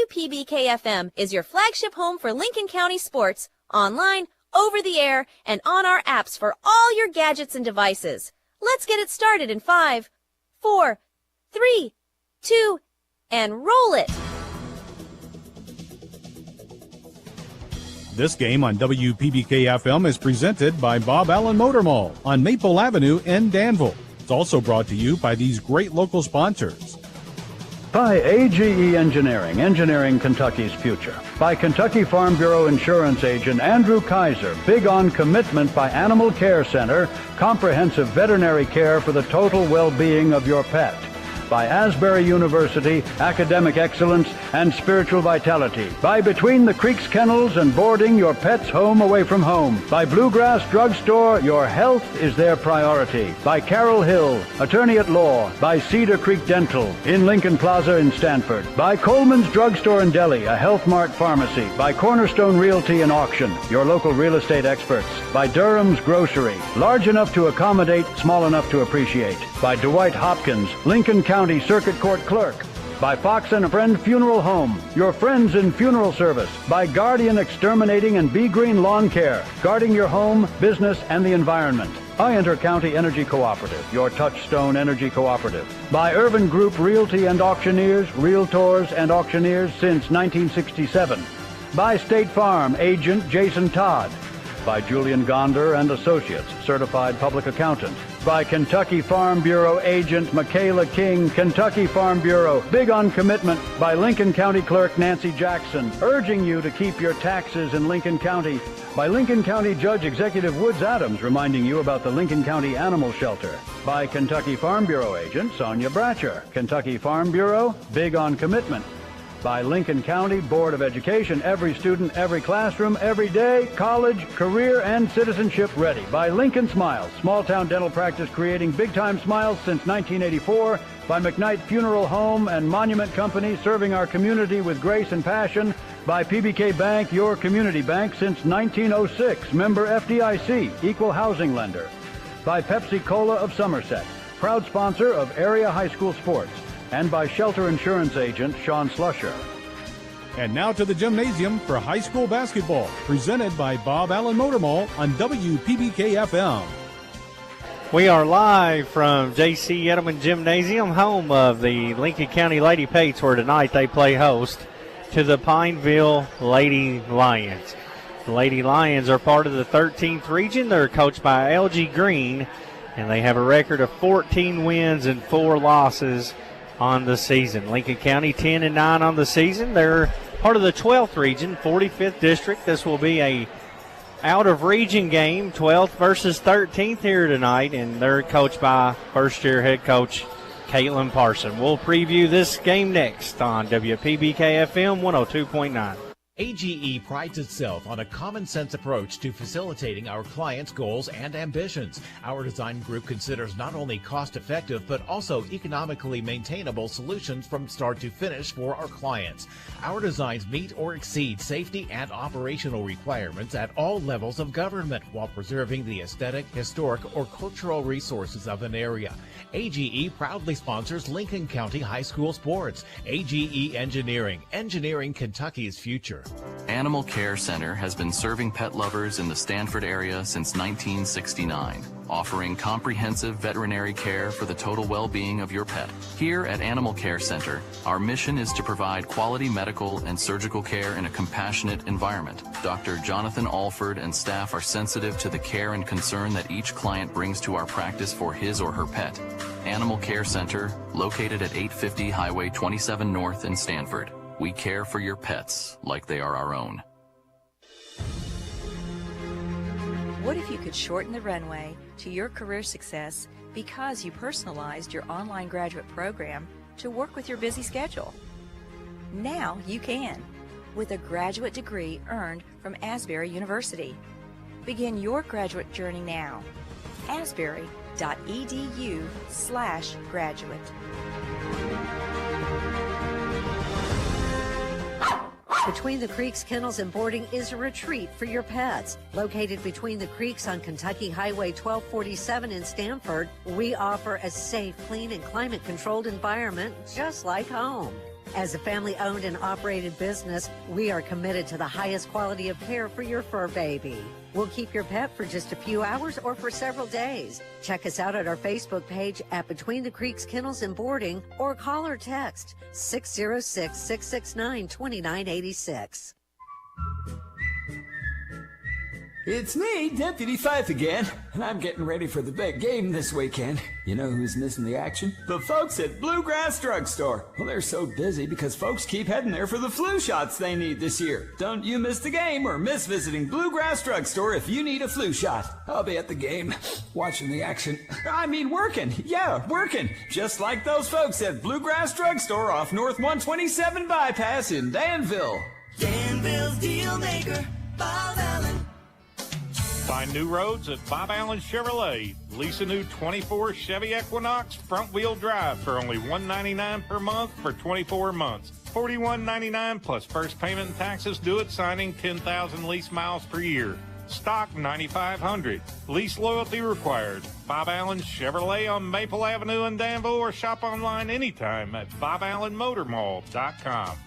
WPBK-FM is your flagship home for Lincoln County sports, online, over the air, and on our apps for all your gadgets and devices. Let's get it started in 5, 4, 3, 2, and roll it! This game on WPBK-FM is presented by Bob Allen Motor Mall on Maple Avenue in Danville. It's also brought to you by these great local sponsors. By AGE Engineering, engineering Kentucky's future. By Kentucky Farm Bureau Insurance Agent Andrew Kaiser, big on commitment by Animal Care Center, comprehensive veterinary care for the total well-being of your pet. By Asbury University, academic excellence and spiritual vitality. By Between the Creeks Kennels and boarding your pet's home away from home. By Bluegrass Drugstore, your health is their priority. By Carroll Hill, attorney at law. By Cedar Creek Dental in Lincoln Plaza in Stanford. By Coleman's Drugstore in Delhi, a Health Mart pharmacy. By Cornerstone Realty and Auction, your local real estate experts. By Durham's Grocery, large enough to accommodate, small enough to appreciate. By Dwight Hopkins, Lincoln County Circuit Court Clerk. By Fox and a Friend Funeral Home, your friends in funeral service. By Guardian Exterminating and Be Green Lawn Care, guarding your home, business, and the environment. Ironton County Energy Cooperative, your touchstone energy cooperative. By Urban Group Realty and Auctioneers, Realtors and Auctioneers since 1967. By State Farm Agent Jason Todd. By Julian Gonder and Associates, Certified Public Accountant. By Kentucky Farm Bureau Agent Michaela King, Kentucky Farm Bureau, big on commitment. By Lincoln County Clerk Nancy Jackson, urging you to keep your taxes in Lincoln County. By Lincoln County Judge Executive Woods Adams, reminding you about the Lincoln County Animal Shelter. By Kentucky Farm Bureau Agent Sonia Bratcher, Kentucky Farm Bureau, big on commitment. By Lincoln County Board of Education, every student, every classroom, every day, college, career, and citizenship ready. By Lincoln Smiles, small-town dental practice creating big-time smiles since 1984. By McKnight Funeral Home and Monument Company, serving our community with grace and passion. By PBK Bank, your community bank since 1906, member FDIC, equal housing lender. By Pepsi Cola of Somerset, proud sponsor of area high school sports. And by Shelter Insurance Agent Sean Slusher. And now to the gymnasium for high school basketball, presented by Bob Allen Motor Mall on WPBK-FM. We are live from J.C. Edelman Gymnasium, home of the Lincoln County Lady Pates, where tonight they play host to the Pineville Lady Lions. The Lady Lions are part of the 13th region. They're coached by L.G. Green, and they have a record of 14 wins and 4 losses on the season. Lincoln County 10-9 on the season. They're part of the 12th region, 45th district. This will be a out-of-region game, 12th versus 13th here tonight, and they're coached by first-year head coach Caitlin Parson. We'll preview this game next on WPBK-FM 102.9. AGE prides itself on a common-sense approach to facilitating our clients' goals and ambitions. Our design group considers not only cost-effective but also economically maintainable solutions from start to finish for our clients. Our designs meet or exceed safety and operational requirements at all levels of government while preserving the aesthetic, historic, or cultural resources of an area. AGE proudly sponsors Lincoln County High School sports. AGE Engineering, engineering Kentucky's future. Animal Care Center has been serving pet lovers in the Stanford area since 1969, offering comprehensive veterinary care for the total well-being of your pet. Here at Animal Care Center, our mission is to provide quality medical and surgical care in a compassionate environment. Dr. Jonathan Alford and staff are sensitive to the care and concern that each client brings to our practice for his or her pet. Animal Care Center, located at 850 Highway 27 North in Stanford. We care for your pets like they are our own. What if you could shorten the runway to your career success because you personalized your online graduate program to work with your busy schedule? Now you can, with a graduate degree earned from Asbury University. Begin your graduate journey now. asbury.edu/graduate. Between the Creeks Kennels and Boarding is a retreat for your pets. Located between the creeks on Kentucky Highway 1247 in Stanford, we offer a safe, clean, and climate-controlled environment just like home. As a family-owned and operated business, we are committed to the highest quality of care for your fur baby. We'll keep your pet for just a few hours or for several days. Check us out at our Facebook page at Between the Creeks Kennels and Boarding, or call or text 606-669-2986. It's me, Deputy Fife again, and I'm getting ready for the big game this weekend. You know who's missing the action? The folks at Bluegrass Drugstore. Well, they're so busy because folks keep heading there for the flu shots they need this year. Don't you miss the game or miss visiting Bluegrass Drugstore if you need a flu shot. I'll be at the game, watching the action. I mean working. Yeah, working. Just like those folks at Bluegrass Drugstore off North 127 Bypass in Danville. Danville's deal maker, Bob Allen. Find new roads at Bob Allen Chevrolet. Lease a new 24 Chevy Equinox front-wheel drive for only $199 per month for 24 months. $41.99 plus first payment and taxes due at signing, 10,000 lease miles per year. Stock $9,500. Lease loyalty required. Bob Allen Chevrolet on Maple Avenue in Danville, or shop online anytime at BobAllenMotorMall.com.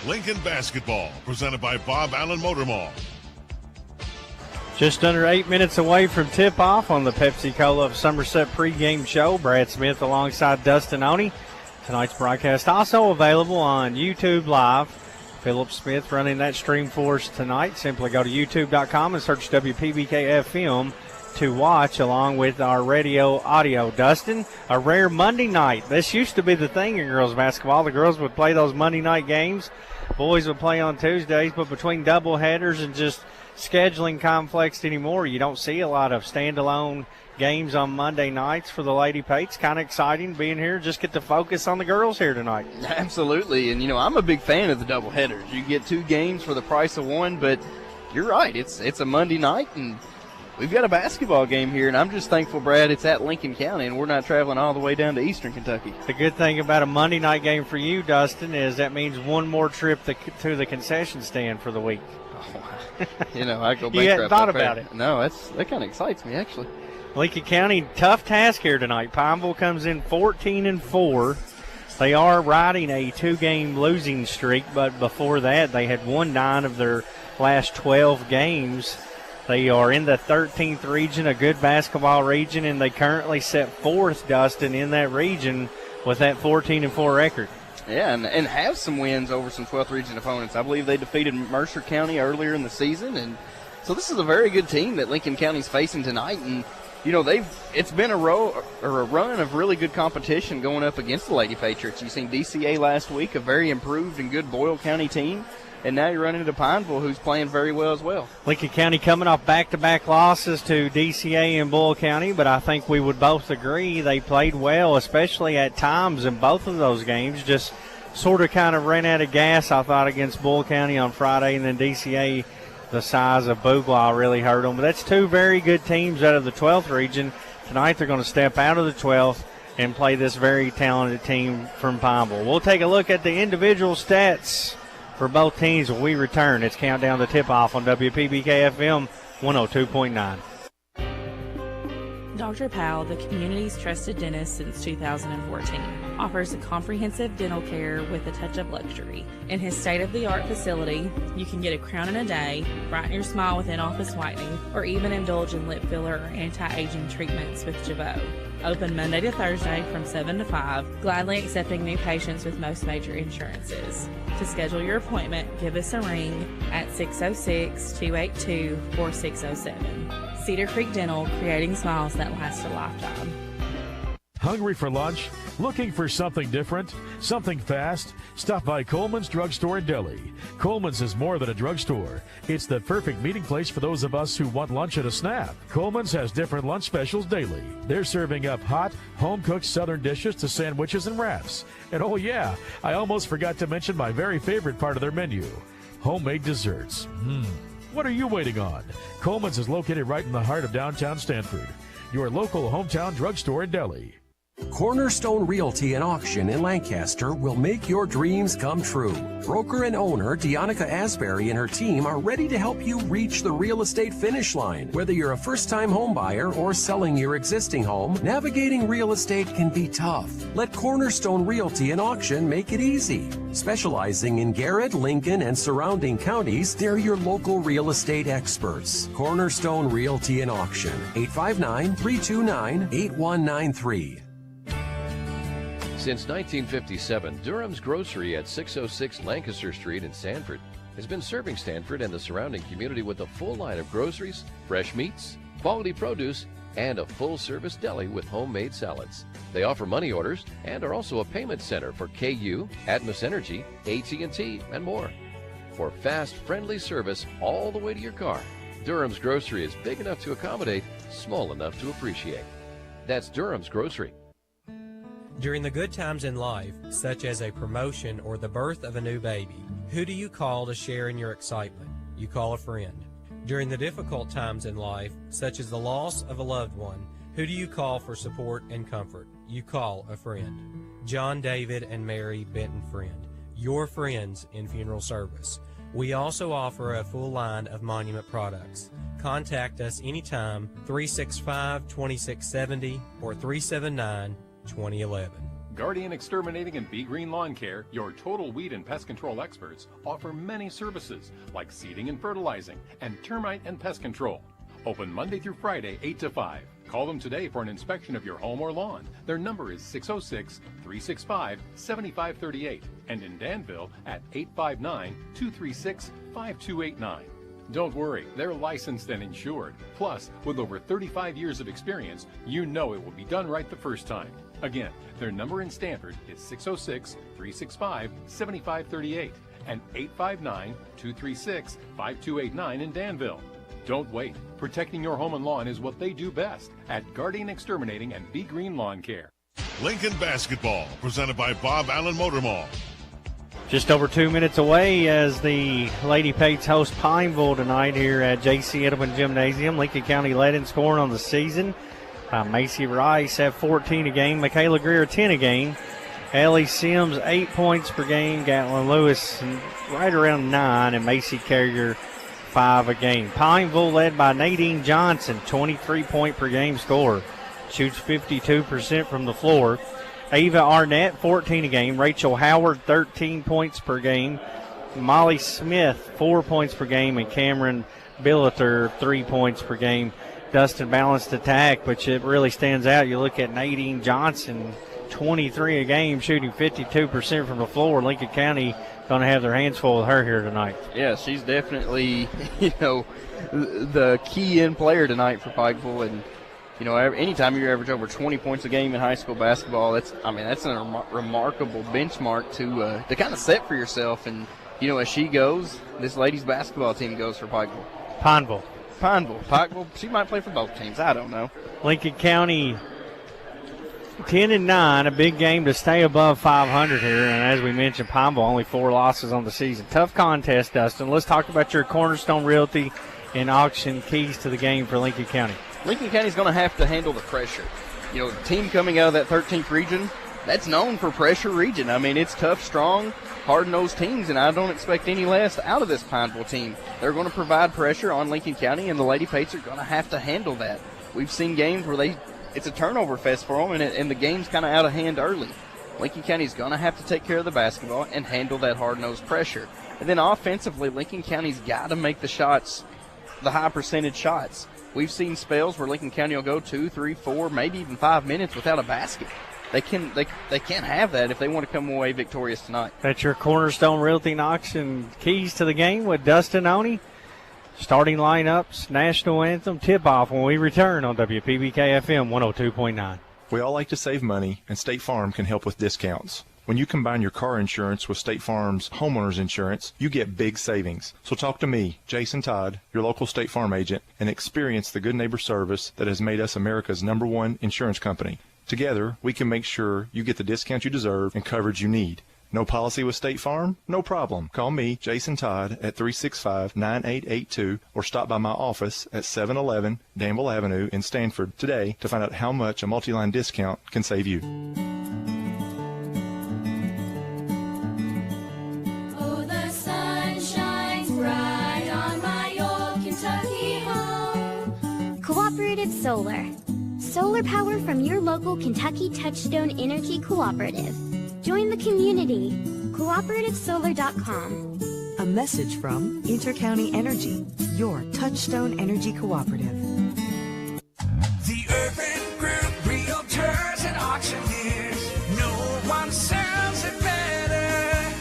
Lincoln Basketball, presented by Bob Allen Motor Mall. Just under 8 minutes away from tip-off on the Pepsi-Cola of Somerset pregame show. Brad Smith alongside Dustin Oney. Tonight's broadcast also available on YouTube Live. Philip Smith running that stream for us tonight. Simply go to youtube.com and search WPBK-FM to watch along with our radio audio. Dustin, a rare Monday night. This used to be the thing in girls basketball. The girls would play those Monday night games. Boys would play on Tuesdays, but between double headers and just scheduling conflicts anymore, you don't see a lot of standalone games on Monday nights for the Lady Pates. Kind of exciting being here. Just get to focus on the girls here tonight. Absolutely, and I'm a big fan of the double headers. You get 2 games for the price of 1, but you're right. It's a Monday night, and we've got a basketball game here, and I'm just thankful, Brad, it's at Lincoln County, and we're not traveling all the way down to Eastern Kentucky. The good thing about a Monday night game for you, Dustin, is that means one more trip to the concession stand for the week. I go bankrupt. You hadn't thought about it. No, that kind of excites me, actually. Lincoln County, tough task here tonight. Pineville comes in 14-4. They are riding a 2-game losing streak, but before that, they had won 9 of their last 12 games. They are in the 13th region, a good basketball region, and they currently set 4th, Dustin, in that region with that 14-4 record. Yeah, and have some wins over some 12th region opponents. I believe they defeated Mercer County earlier in the season, and so this is a very good team that Lincoln County's facing tonight. And it's been a run of really good competition going up against the Lady Patriots. You've seen DCA last week, a very improved and good Boyle County team, and now you're running into Pineville, who's playing very well as well. Lincoln County coming off back-to-back losses to DCA and Boyle County, but I think we would both agree they played well, especially at times in both of those games. Just sort of kind of ran out of gas, I thought, against Boyle County on Friday, and then DCA, the size of Bouglaw, really hurt them. But that's 2 very good teams out of the 12th region. Tonight they're going to step out of the 12th and play this very talented team from Pineville. We'll take a look at the individual stats for both teams when we return. It's Countdown to Tip-Off on WPBK-FM 102.9. Dr. Powell, the community's trusted dentist since 2014, offers a comprehensive dental care with a touch of luxury. In his state-of-the-art facility, you can get a crown in a day, brighten your smile with in-office whitening, or even indulge in lip filler or anti-aging treatments with Jabot. Open Monday to Thursday from 7 to 5, gladly accepting new patients with most major insurances. To schedule your appointment, give us a ring at 606-282-4607. Cedar Creek Dental, creating smiles that last a lifetime. Hungry for lunch? Looking for something different? Something fast? Stop by Coleman's Drugstore in Delhi. Coleman's is more than a drugstore. It's the perfect meeting place for those of us who want lunch at a snap. Coleman's has different lunch specials daily. They're serving up hot, home-cooked southern dishes to sandwiches and wraps. And oh yeah, I almost forgot to mention my very favorite part of their menu, homemade desserts. What are you waiting on? Coleman's is located right in the heart of downtown Stanford. Your local hometown drugstore in Delhi. Cornerstone Realty and Auction in Lancaster will make your dreams come true. Broker and owner Deonica Asbury and her team are ready to help you reach the real estate finish line. Whether you're a first-time home buyer or selling your existing home, navigating real estate can be tough. Let Cornerstone Realty and Auction make it easy. Specializing in Garrett, Lincoln, and surrounding counties, they're your local real estate experts. Cornerstone Realty and Auction, 859-329-8193. Since 1957, Durham's Grocery at 606 Lancaster Street in Sanford has been serving Sanford and the surrounding community with a full line of groceries, fresh meats, quality produce, and a full-service deli with homemade salads. They offer money orders and are also a payment center for KU, Atmos Energy, AT&T, and more. For fast, friendly service all the way to your car, Durham's Grocery is big enough to accommodate, small enough to appreciate. That's Durham's Grocery. During the good times in life, such as a promotion or the birth of a new baby, who do you call to share in your excitement? You call a friend. During the difficult times in life, such as the loss of a loved one, who do you call for support and comfort? You call a friend. John David and Mary Benton Friend, your friends in funeral service. We also offer a full line of Monument products. Contact us anytime, 365-2670 or 379-2011. Guardian Exterminating and Be Green Lawn Care, your total weed and pest control experts, offer many services like seeding and fertilizing and termite and pest control. Open Monday through Friday, 8 to 5. Call them today for an inspection of your home or lawn. Their number is 606-365-7538 and in Danville at 859-236-5289. Don't worry, they're licensed and insured. Plus, with over 35 years of experience, you know it will be done right the first time. Again, their number in Stanford is 606-365-7538 and 859-236-5289 in Danville. Don't wait. Protecting your home and lawn is what they do best at Guardian Exterminating and Be Green Lawn Care. Lincoln Basketball, presented by Bob Allen Motor Mall. Just over 2 minutes away as the Lady Pates host Pineville tonight here at J.C. Edelman Gymnasium. Lincoln County led in scoring on the season. Macy Rice have 14 a game. Michaela Greer 10 a game. Ellie Sims 8 points per game. Gatlin Lewis right around 9. And Macy Carrier 5 a game. Pineville led by Nadine Johnson, 23-point per game scorer. Shoots 52% from the floor. Ava Arnett, 14 a game. Rachel Howard, 13 points per game. Molly Smith, 4 points per game. And Cameron Billiter, 3 points per game. Dustin balanced attack, but it really stands out. You look at Nadine Johnson, 23 a game, shooting 52% from the floor. Lincoln County going to have their hands full with her here tonight. Yeah, she's definitely, the key-in player tonight for Pikeville. And, anytime you average over 20 points a game in high school basketball, that's a remarkable benchmark to kind of set for yourself. And, as she goes, this ladies basketball team goes for Pikeville. Pineville. Pikeville, she might play for both teams. I don't know. Lincoln County 10-9, a big game to stay above 500 here. And as we mentioned, Pineville only 4 losses on the season. Tough contest, Dustin. Let's talk about your Cornerstone Realty and Auction keys to the game for Lincoln County. Lincoln County's going to have to handle the pressure. The team coming out of that 13th region, that's known for pressure region. I mean, it's tough, strong, hard-nosed teams, and I don't expect any less out of this Pineville team. They're going to provide pressure on Lincoln County, and the Lady Pates are going to have to handle that. We've seen games where it's a turnover fest for them, and the game's kind of out of hand early. Lincoln County's going to have to take care of the basketball and handle that hard-nosed pressure. And then offensively, Lincoln County's got to make the shots, the high percentage shots. We've seen spells where Lincoln County will go 2, 3, 4, maybe even 5 minutes without a basket. They can't have that if they want to come away victorious tonight. That's your Cornerstone Realty and Auction keys to the game with Dustin Oney. Starting lineups, national anthem, tip-off when we return on WPBK FM 102.9. We all like to save money, and State Farm can help with discounts. When you combine your car insurance with State Farm's homeowner's insurance, you get big savings. So talk to me, Jason Todd, your local State Farm agent, and experience the good neighbor service that has made us America's #1 insurance company. Together, we can make sure you get the discount you deserve and coverage you need. No policy with State Farm? No problem. Call me, Jason Todd, at 365-9882 or stop by my office at 711 Danville Avenue in Stanford today to find out how much a multi-line discount can save you. Oh, the sun shines bright on my old Kentucky home. Cooperative Solar. Solar power from your local Kentucky Touchstone Energy Cooperative. Join the community. CooperativeSolar.com. A message from Intercounty Energy, your Touchstone Energy Cooperative. The Urban Group Realtors and Auctioneers. No one sells it better.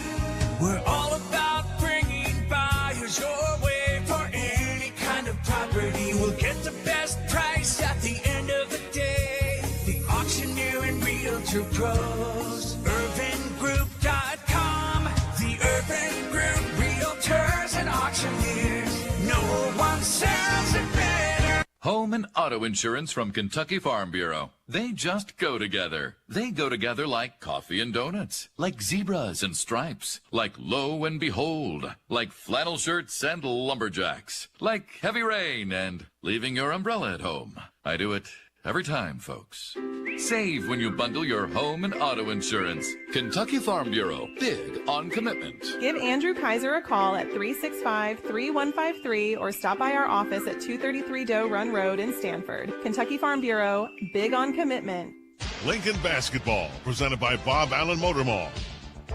We're all about bringing buyers your way for any kind of property. We'll get the best price at the end of the day. The auctioneer and realtor pros. UrbanGroup.com. The Urban Group Realtors and Auctioneers. No one sells it better. Home and auto insurance from Kentucky Farm Bureau. They just go together. They go together like coffee and donuts, like zebras and stripes, like lo and behold, like flannel shirts and lumberjacks, like heavy rain and leaving your umbrella at home. I do it every time, folks. Save when you bundle your home and auto insurance. Kentucky Farm Bureau, big on commitment. Give Andrew Kaiser a call at 365-3153 or stop by our office at 233 Doe Run Road in Stanford. Kentucky Farm Bureau, big on commitment. Lincoln Basketball, presented by Bob Allen Motor Mall.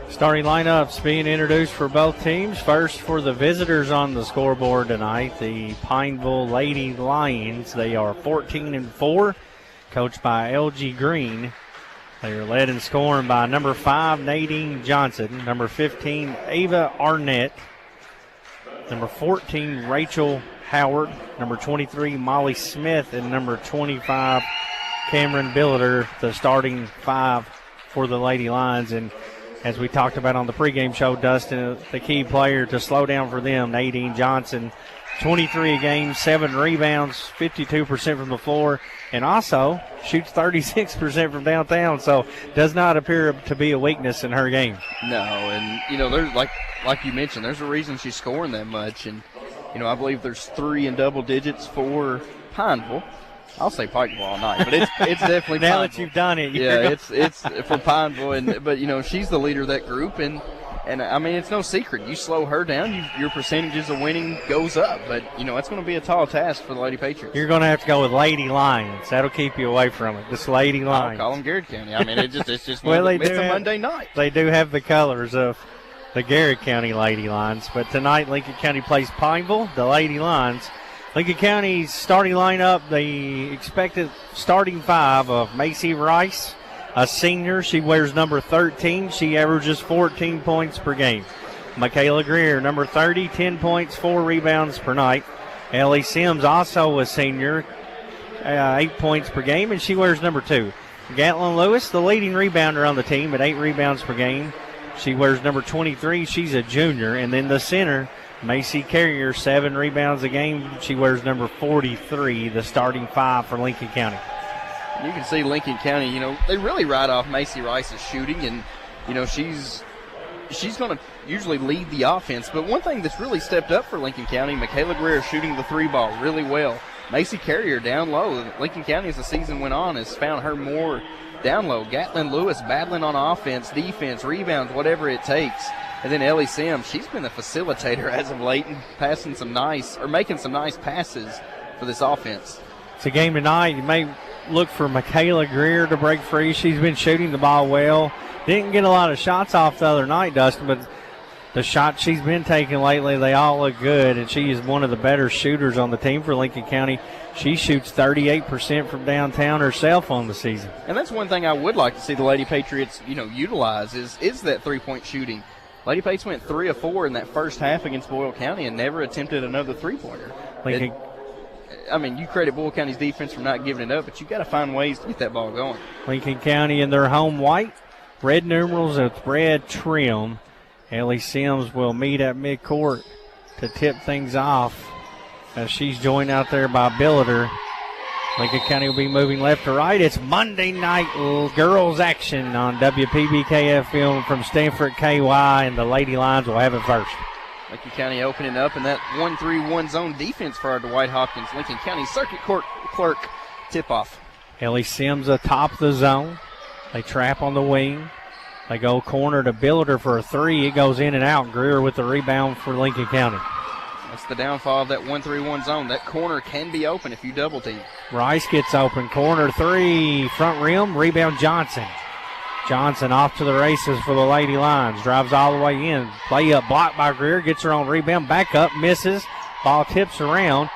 Starting lineups being introduced for both teams. First for the visitors on the scoreboard tonight, the Pineville Lady Lions. They are 14-4, coached by L.G. Green. They are led in scoring by number 5, Nadine Johnson, number 15, Ava Arnett, number 14, Rachel Howard, number 23, Molly Smith, and number 25, Cameron Billiter, the starting 5 for the Lady Lions. And as we talked about on the pregame show, Dustin, the key player to slow down for them, Nadine Johnson, 23 a game, 7 rebounds, 52% from the floor, and also shoots 36% from downtown, so does not appear to be a weakness in her game. No, and, there's like you mentioned, there's a reason she's scoring that much, and, I believe there's 3 in double digits for Pineville. I'll say Pineville all night, but it's definitely now Pineville. That you've done it. Yeah, it's for Pineville, but she's the leader of that group, and I mean it's no secret. You slow her down, your percentages of winning goes up, but it's going to be a tall task for the Lady Patriots. You're going to have to go with Lady Lions. That'll keep you away from it. This Lady Lions. I'll call them Garrett County. I mean it's just well, it's a Monday night. They do have the colors of the Garrett County Lady Lions, but tonight Lincoln County plays Pineville, the Lady Lions. Lincoln County's starting lineup, the expected starting 5 of Macy Rice, a senior. She wears number 13. She averages 14 points per game. Michaela Greer, number 30, 10 points, 4 rebounds per night. Ellie Sims, also a senior, 8 points per game, and she wears number 2. Gatlin Lewis, the leading rebounder on the team at 8 rebounds per game. She wears number 23. She's a junior. And then the center, Macy Carrier, 7 rebounds a game. She wears number 43, the starting 5 for Lincoln County. You can see Lincoln County, they really ride off Macy Rice's shooting, and, she's going to usually lead the offense. But one thing that's really stepped up for Lincoln County, Michaela Greer shooting the 3-ball really well. Macy Carrier down low. Lincoln County, as the season went on, has found her more down low. Gatlin Lewis battling on offense, defense, rebounds, whatever it takes. And then Ellie Sims, she's been a facilitator as of late and making some nice passes for this offense. It's a game tonight. You may look for Michaela Greer to break free. She's been shooting the ball well. Didn't get a lot of shots off the other night, Dustin, but the shots she's been taking lately, they all look good, and she is one of the better shooters on the team for Lincoln County. She shoots 38% from downtown herself on the season. And that's one thing I would like to see the Lady Patriots, utilize is that three-point shooting. Lady Patriots went 3 of 4 in that first half against Boyle County and never attempted another three-pointer. You credit Boyle County's defense for not giving it up, but you got to find ways to get that ball going. Lincoln County in their home white, red numerals with red trim. Ellie Sims will meet at midcourt to tip things off as she's joined out there by Billiter. Lincoln County will be moving left to right. It's Monday night girls action on WPBK-FM from Stanford KY, and the Lady Lions will have it first. Lincoln County opening up in that 1-3-1 zone defense for our Dwight Hopkins Lincoln County Circuit Court clerk tip-off. Ellie Sims atop the zone. They trap on the wing. They go corner to Builder for a three. It goes in and out. Greer with the rebound for Lincoln County. That's the downfall of that 1-3-1 zone. That corner can be open if you double team. Rice gets open. Corner three. Front rim. Rebound Johnson. Johnson off to the races for the Lady Lions. Drives all the way in. Play up. Blocked by Greer. Gets her own rebound. Back up. Misses. Ball tips around.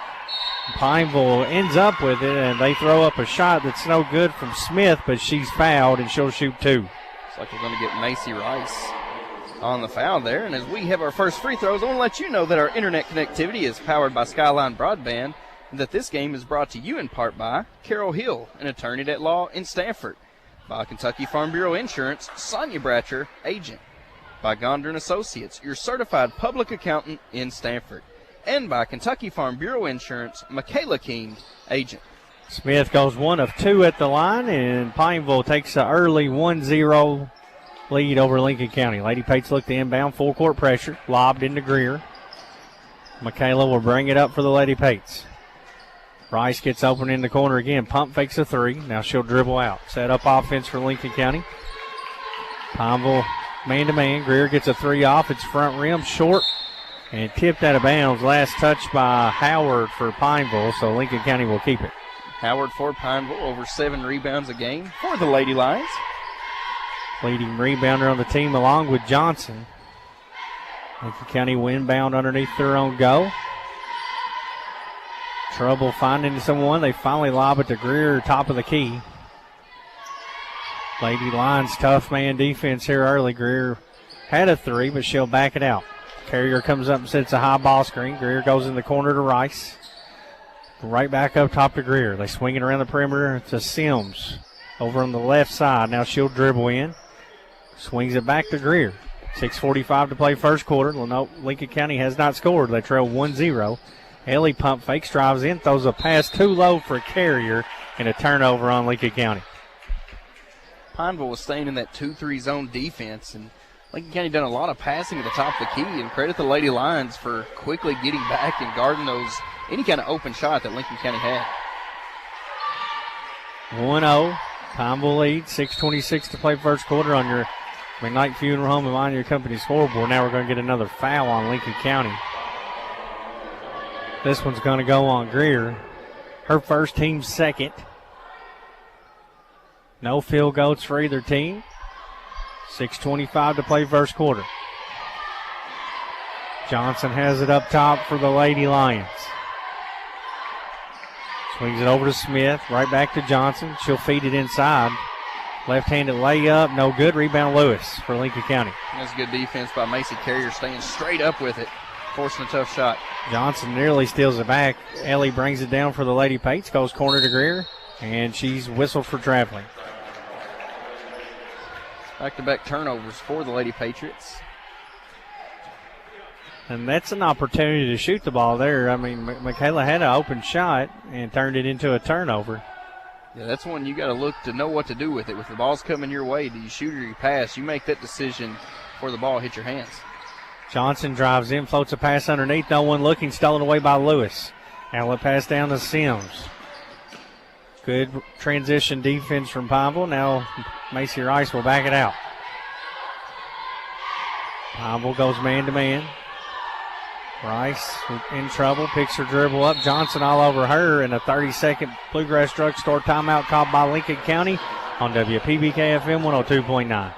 Pineville ends up with it, and they throw up a shot that's no good from Smith, but she's fouled, and she'll shoot two. Looks like we're going to get Macy Rice on the foul there. And as we have our first free throws, I want to let you know that our internet connectivity is powered by Skyline Broadband, and that this game is brought to you in part by Carol Hill, an attorney at law in Stanford, by Kentucky Farm Bureau Insurance, Sonia Bratcher, agent, by Gondner & Associates, your certified public accountant in Stanford, and by Kentucky Farm Bureau Insurance, Michaela King, agent. Smith goes 1 of 2 at the line, and Pineville takes an early 1-0 lead over Lincoln County. Lady Pates look to inbound, full court pressure, lobbed into Greer. Michaela will bring it up for the Lady Pates. Rice gets open in the corner again. Pump fakes a three. Now she'll dribble out. Set up offense for Lincoln County. Pineville man-to-man. Greer gets a three off. It's front rim, short, and tipped out of bounds. Last touch by Howard for Pineville, so Lincoln County will keep it. Howard for Pineville, over 7 rebounds a game for the Lady Lions. Leading rebounder on the team along with Johnson. Lincoln County will inbound underneath their own goal. Trouble finding someone. They finally lob it to Greer, top of the key. Lady Lions tough man defense here early. Greer had a three, but she'll back it out. Carrier comes up and sets a high ball screen. Greer goes in the corner to Rice. Right back up top to Greer. They swing it around the perimeter to Sims over on the left side. Now she'll dribble in. Swings it back to Greer. 6:45 to play first quarter. Lincoln County has not scored. They trail 1-0. Ellie pump fakes, drives in, throws a pass too low for Carrier, and a turnover on Lincoln County. Pineville was staying in that 2-3 zone defense, and Lincoln County done a lot of passing at the top of the key, and credit the Lady Lions for quickly getting back and guarding any kind of open shot that Lincoln County had. 1-0. Pineville lead. 6:26 to play first quarter on your McKnight Funeral Home and Minor Company scoreboard. Now we're going to get another foul on Lincoln County. This one's going to go on Greer. Her first, team second. No field goals for either team. 6:25 to play first quarter. Johnson has it up top for the Lady Lions. Swings it over to Smith. Right back to Johnson. She'll feed it inside. Left-handed layup. No good. Rebound Lewis for Lincoln County. That's good defense by Macy Carrier, staying straight up with it, forcing a tough shot. Johnson nearly steals it back. Ellie brings it down for the Lady Pates. Goes corner to Greer, and she's whistled for traveling. Back-to-back turnovers for the Lady Patriots. And that's an opportunity to shoot the ball there. I mean, Michaela had an open shot and turned it into a turnover. Yeah, that's one you got to look to know what to do with it. If the ball's coming your way, do you shoot or you pass? You make that decision before the ball hits your hands. Johnson drives in, floats a pass underneath. No one looking, stolen away by Lewis. Outlet pass down to Sims. Good transition defense from Pineville. Now Macy Rice will back it out. Pineville goes man-to-man. Rice in trouble, picks her dribble up. Johnson all over her, and a 30-second Bluegrass Drugstore timeout called by Lincoln County on WPBK FM 102.9.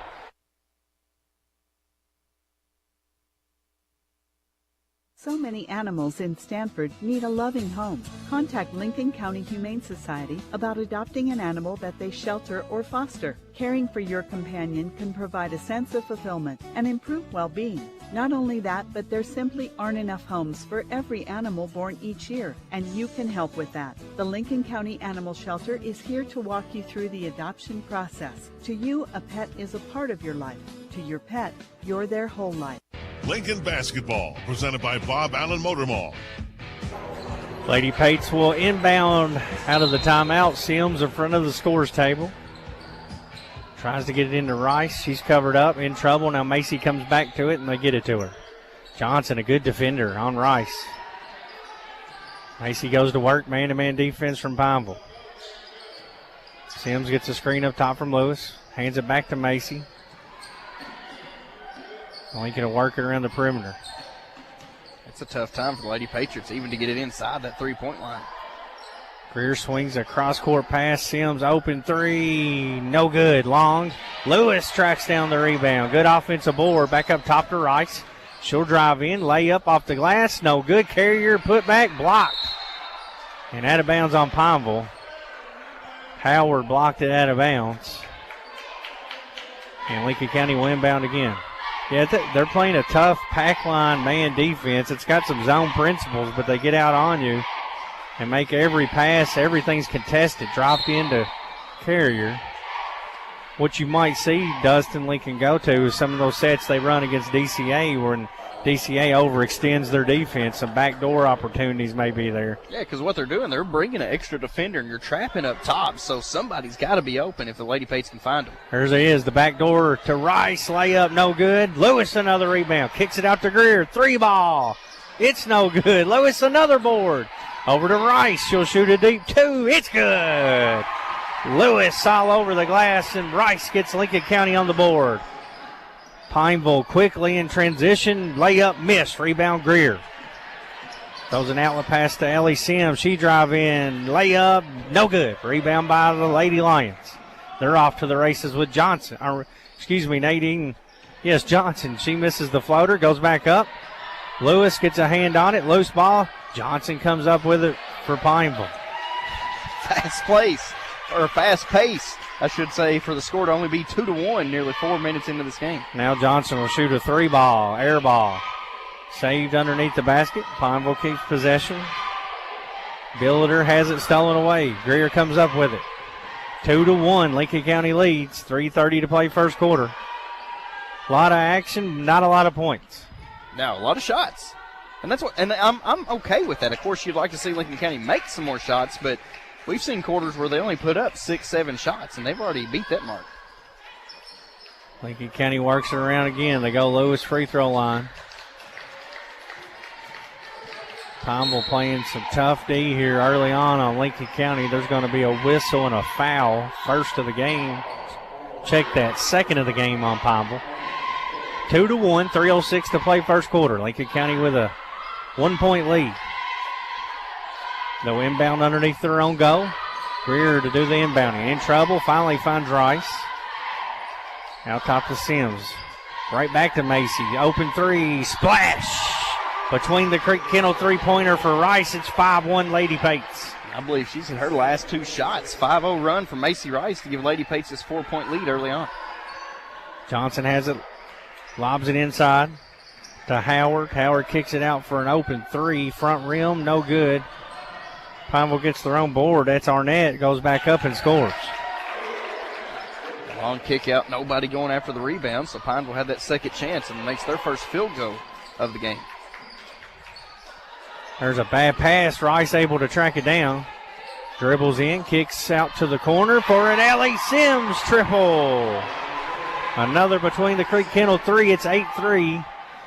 So many animals in Stanford need a loving home. Contact Lincoln County Humane Society about adopting an animal that they shelter or foster. Caring for your companion can provide a sense of fulfillment and improve well-being. Not only that, but there simply aren't enough homes for every animal born each year, and you can help with that. The Lincoln County Animal Shelter is here to walk you through the adoption process. To you, a pet is a part of your life. To your pet, you're their whole life. Lincoln Basketball, presented by Bob Allen Motor Mall. Lady Pates will inbound out of the timeout. Sims in front of the scores table. Tries to get it into Rice. She's covered up, in trouble. Now Macy comes back to it, and they get it to her. Johnson, a good defender on Rice. Macy goes to work, man-to-man defense from Pineville. Sims gets a screen up top from Lewis. Hands it back to Macy. Lincoln will work it around the perimeter. It's a tough time for the Lady Patriots even to get it inside that three-point line. Greer swings a cross-court pass. Sims open three. No good. Long. Lewis tracks down the rebound. Good offensive board. Back up top to Rice. She'll drive in. Lay up off the glass. No good. Carrier put back. Blocked. And out of bounds on Pineville. Howard blocked it out of bounds. And Lincoln County will inbound again. Yeah, they're playing a tough pack line man defense. It's got some zone principles, but they get out on you and make every pass. Everything's contested. Dropped into Carrier. What you might see Dustin Lincoln go to is some of those sets they run against DCA when DCA overextends their defense. Some backdoor opportunities may be there. Yeah, because what they're doing, they're bringing an extra defender, and you're trapping up top, so somebody's got to be open if the Lady Pates can find them. Here's it is, the backdoor to Rice. Layup, no good. Lewis, another rebound. Kicks it out to Greer. Three ball. It's no good. Lewis, another board. Over to Rice. She'll shoot a deep two. It's good. Lewis all over the glass, and Rice gets Lincoln County on the board. Pineville quickly in transition. Layup missed. Rebound Greer. Throws an outlet pass to Ellie Sims. She drive in. Layup no good. Rebound by the Lady Lions. They're off to the races with Johnson. Nadine. Yes, Johnson. She misses the floater. Goes back up. Lewis gets a hand on it. Loose ball. Johnson comes up with it for Pineville. Fast pace, I should say, for the score to only be 2-1 nearly 4 minutes into this game. Now Johnson will shoot a three ball, air ball. Saved underneath the basket. Pineville keeps possession. Billiter has it stolen away. Greer comes up with it. 2-1, Lincoln County leads. 3:30 to play first quarter. A lot of action, not a lot of points. Now, a lot of shots. And I'm okay with that. Of course, you'd like to see Lincoln County make some more shots, but we've seen quarters where they only put up 6-7 shots, and they've already beat that mark. Lincoln County works it around again. They go Lewis free throw line. Pineville playing some tough D here early on Lincoln County. There's going to be a whistle and a foul. First of the game. Check that. Second of the game on Pineville. 2-1, 3:06 to play first quarter. Lincoln County with a 1-point lead. No inbound underneath their own goal. Greer to do the inbounding. In trouble. Finally finds Rice. Out top to Sims. Right back to Macy. Open three. Splash! Between the Creek Kennel three-pointer for Rice, it's 5-1 Lady Pates. I believe she's in her last two shots. 5-0 run from Macy Rice to give Lady Pates this 4-point lead early on. Johnson has it. Lobs it inside to Howard. Howard kicks it out for an open three. Front rim, no good. Pineville gets their own board. That's Arnett. Goes back up and scores. Long kick out. Nobody going after the rebound. So Pineville had that second chance and makes their first field goal of the game. There's a bad pass. Rice able to track it down. Dribbles in. Kicks out to the corner for an Ellie Sims triple. Another between the Creek Kennel three. It's 8-3.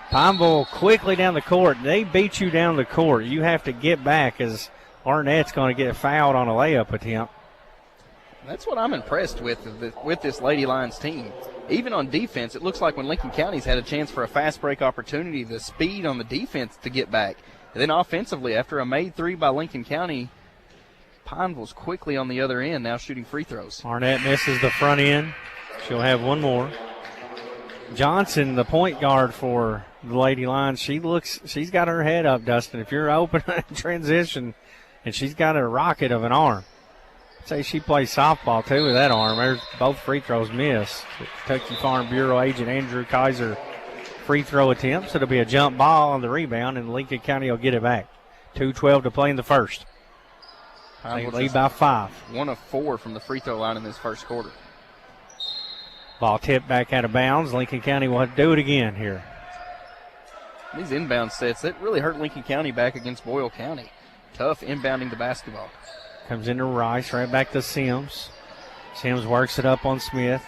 Pineville quickly down the court. They beat you down the court. You have to get back as Arnett's going to get fouled on a layup attempt. That's what I'm impressed with this Lady Lions team. Even on defense, it looks like when Lincoln County's had a chance for a fast break opportunity, the speed on the defense to get back. And then offensively, after a made three by Lincoln County, Pineville's quickly on the other end, now shooting free throws. Arnett misses the front end. She'll have one more. Johnson, the point guard for the Lady Lions, she's got her head up, Dustin. If you're open in transition, and she's got a rocket of an arm. I'd say she plays softball, too, with that arm. There's both free throws missed. Kentucky Farm Bureau agent Andrew Kaiser free throw attempts. It'll be a jump ball on the rebound, and Lincoln County will get it back. 2:12 to play in the first. They lead by 5. 1 of 4 from the free throw line in this first quarter. Ball tipped back out of bounds. Lincoln County will do it again here. These inbound sets, that really hurt Lincoln County back against Boyle County. tough inbounding the basketball. Comes into Rice, right back to Sims. Sims works it up on Smith.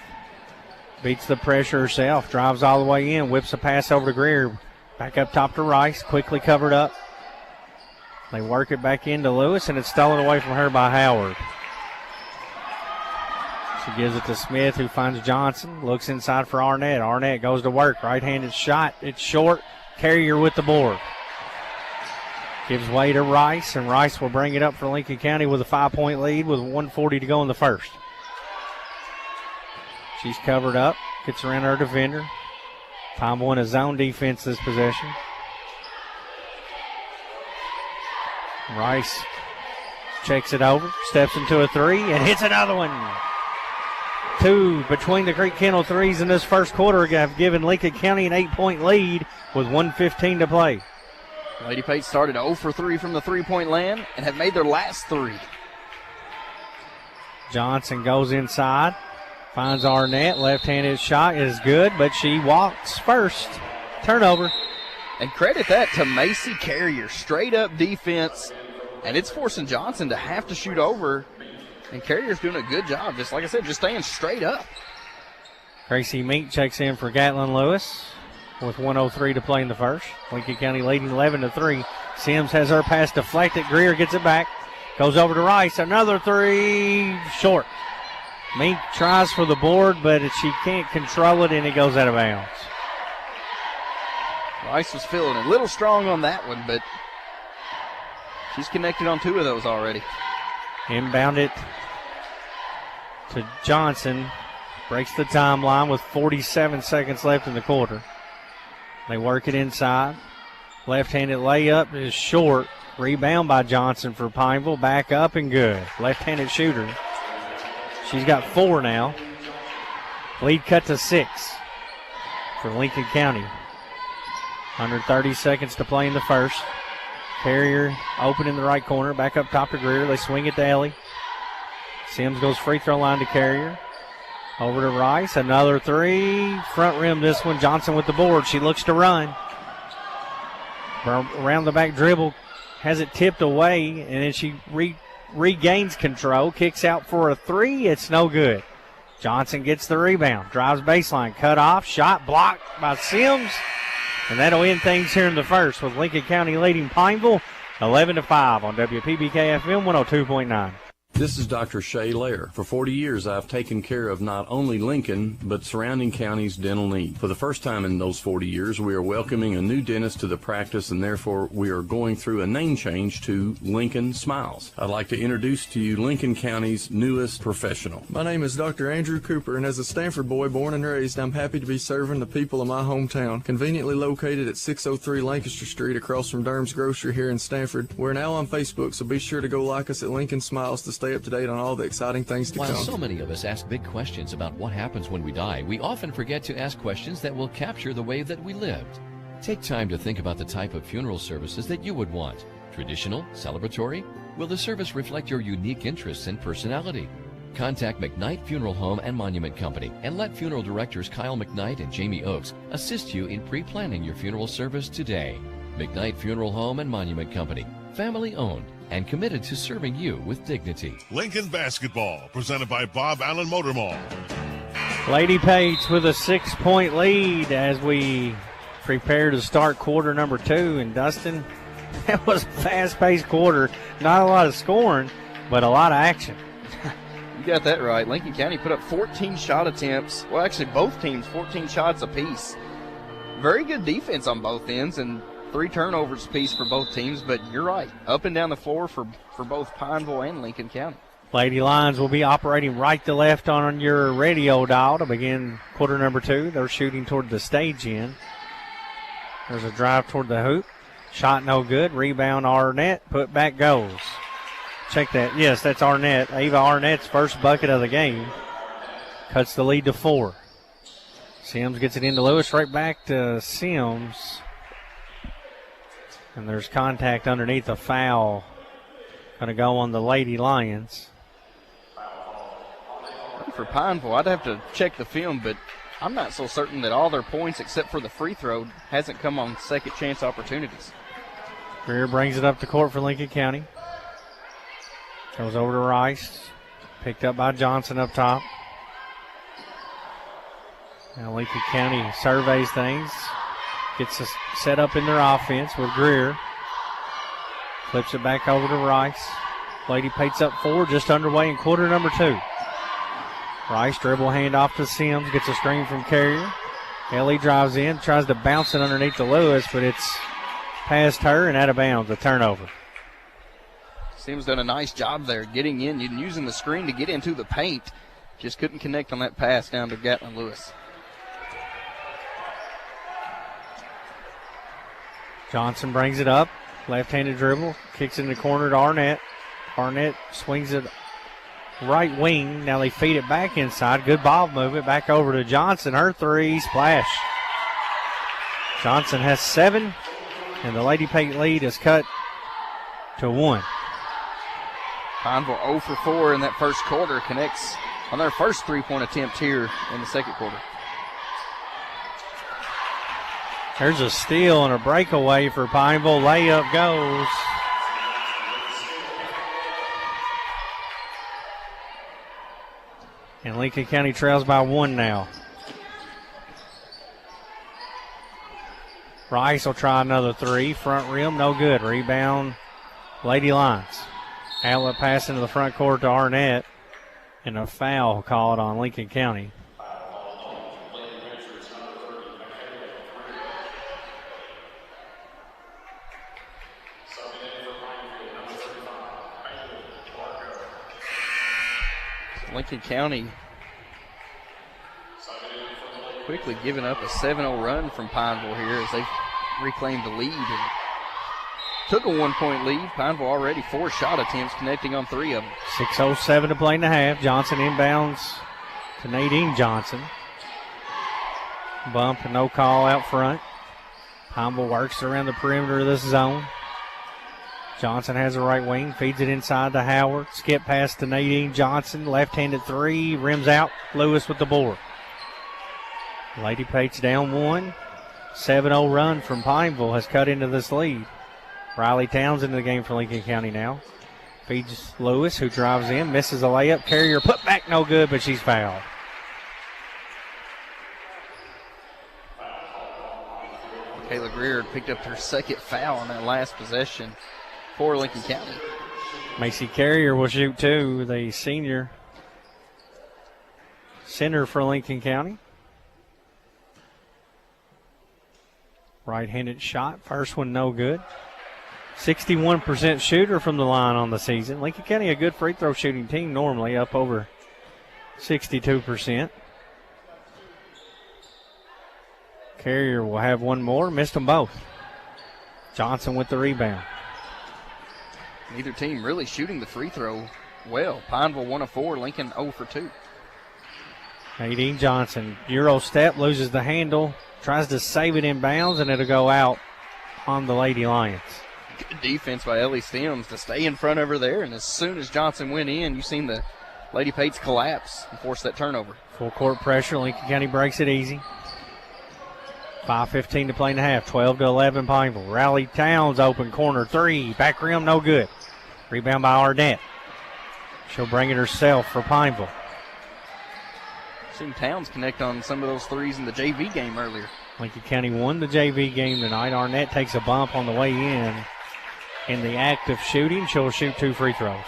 Beats the pressure herself, drives all the way in, whips a pass over to Greer. Back up top to Rice, quickly covered up. They work it back into Lewis, and it's stolen away from her by Howard. She gives it to Smith, who finds Johnson, looks inside for Arnett. Arnett goes to work, right-handed shot. It's short. Carrier with the board. Gives way to Rice, and Rice will bring it up for Lincoln County with a 5-point lead with 1:40 to go in the first. She's covered up, gets around her defender. Pineville in a zone defense this possession. Rice checks it over, steps into a three, and hits another one. 2 between the Creek Kennel threes in this first quarter have given Lincoln County an 8-point lead with 1:15 to play. Lady Pate started 0 for 3 from the three-point land and have made their last 3. Johnson goes inside, finds Arnett. Left-handed shot is good, but she walks first. Turnover. And credit that to Macy Carrier. Straight-up defense, and it's forcing Johnson to have to shoot over. And Carrier's doing a good job, just like I said, just staying straight up. Gracie Meek checks in for Gatlin Lewis with 1:03 to play in the first. Lincoln County leading 11-3. Sims has her pass deflected. Greer gets it back. Goes over to Rice. Another three. Short. Meek tries for the board, but she can't control it, and it goes out of bounds. Rice was feeling a little strong on that one, but she's connected on 2 of those already. Inbound it to Johnson. Breaks the timeline with 47 seconds left in the quarter. They work it inside. Left-handed layup is short. Rebound by Johnson for Pineville. Back up and good. Left-handed shooter. She's got 4 now. Lead cut to 6 for Lincoln County. Under 30 seconds to play in the first. Carrier open in the right corner. Back up top to Greer. They swing it to Ellie. Sims goes free throw line to Carrier. Over to Rice. Another three. Front rim this one. Johnson with the board. She looks to run. Around the back dribble. Has it tipped away. And then she regains control. Kicks out for a three. It's no good. Johnson gets the rebound. Drives baseline. Cut off. Shot blocked by Sims. And that'll end things here in the first with Lincoln County leading Pineville 11-5 on WPBK FM 102.9. This is Dr. Shay Lair. For 40 years, I've taken care of not only Lincoln, but surrounding counties' dental need. For the first time in those 40 years, we are welcoming a new dentist to the practice, and therefore we are going through a name change to Lincoln Smiles. I'd like to introduce to you Lincoln County's newest professional. My name is Dr. Andrew Cooper, and as a Stanford boy born and raised, I'm happy to be serving the people of my hometown. Conveniently located at 603 Lancaster Street across from Durham's Grocery here in Stanford. We're now on Facebook, so be sure to go like us at Lincoln Smiles to stay up to date on all the exciting things to While come. so many of us ask big questions about what happens when we die, we often forget to ask questions that will capture the way that we lived. Take time to think about the type of funeral services that you would want. Traditional? Celebratory? Will the service reflect your unique interests and personality? Contact McKnight Funeral Home and Monument Company and let funeral directors Kyle McKnight and Jamie Oakes assist you in pre-planning your funeral service today. McKnight Funeral Home and Monument Company, family owned and committed to serving you with dignity. Lincoln basketball, presented by Bob Allen Motor Mall. Lady Pates with a 6-point lead as we prepare to start quarter number 2. And Dustin, that was a fast-paced quarter. Not a lot of scoring, but a lot of action. You got that right. Lincoln County put up 14 shot attempts. Well, actually, both teams, 14 shots apiece. Very good defense on both ends, and 3 turnovers apiece for both teams, but you're right. Up and down the floor for both Pineville and Lincoln County. Lady Lions will be operating right to left on your radio dial to begin quarter number 2. They're shooting toward the stage end. There's a drive toward the hoop. Shot no good. Rebound Arnett. Put back goes. Check that. Yes, that's Arnett. Ava Arnett's first bucket of the game. Cuts the lead to 4. Sims gets it into Lewis. Right back to Sims. And there's contact underneath, a foul. Going to go on the Lady Lions. For Pineville, I'd have to check the film, but I'm not so certain that all their points, except for the free throw, hasn't come on second chance opportunities. Greer brings it up to court for Lincoln County. Goes over to Rice. Picked up by Johnson up top. Now Lincoln County surveys things. Gets us set up in their offense with Greer. Flips it back over to Rice. Lady Pates up 4, just underway in quarter number 2. Rice dribble handoff to Sims. Gets a screen from Carrier. Ellie drives in, tries to bounce it underneath to Lewis, but it's past her and out of bounds, a turnover. Sims done a nice job there getting in and using the screen to get into the paint. Just couldn't connect on that pass down to Gatlin Lewis. Johnson brings it up. Left-handed dribble. Kicks it in the corner to Arnett. Arnett swings it right wing. Now they feed it back inside. Good ball movement. Back over to Johnson. Her 3. Splash. Johnson has 7. And the Lady Pate lead is cut to 1. Pineville 0 for 4 in that first quarter. Connects on their first 3-point attempt here in the second quarter. There's a steal and a breakaway for Pineville. Layup goes. And Lincoln County trails by 1 now. Rice will try another 3. Front rim, no good. Rebound, Lady Lions. Outlet pass into the front court to Arnett. And a foul called on Lincoln County. Lincoln County quickly giving up a 7-0 run from Pineville here as they've reclaimed the lead and took a 1-point lead. Pineville already 4 shot attempts, connecting on 3 of them. 6:07 to play in the half. Johnson inbounds to Nadine Johnson. Bump and no call out front. Pineville works around the perimeter of this zone. Johnson has a right wing, feeds it inside to Howard. Skip pass to Nadine Johnson, left-handed 3, rims out. Lewis with the board. Lady Pates down 1. 7-0 run from Pineville has cut into this lead. Riley Towns into the game for Lincoln County now. Feeds Lewis, who drives in, misses a layup. Carrier put back, no good, but she's fouled. Kayla Greer picked up her second foul on that last possession for Lincoln County. Macy Carrier will shoot 2, the senior center for Lincoln County. Right-handed shot, first one no good. 61% shooter from the line on the season. Lincoln County a good free throw shooting team normally, up over 62%. Carrier will have one more, missed them both. Johnson with the rebound. Neither team really shooting the free throw well. Pineville 1 of 4, Lincoln 0 for 2. Nadine Johnson, Euro step, loses the handle, tries to save it in bounds, and it'll go out on the Lady Lions. Good defense by Ellie Sims to stay in front of her there, and as soon as Johnson went in, you've seen the Lady Pates collapse and force that turnover. Full court pressure, Lincoln County breaks it easy. 5:15 to play in the half, 12-11 Pineville. Riley Towns open corner 3, back rim no good. Rebound by Arnett. She'll bring it herself for Pineville. Seen Towns connect on some of those 3s in the JV game earlier. Lincoln County won the JV game tonight. Arnett takes a bump on the way in. In the act of shooting, she'll shoot 2 free throws.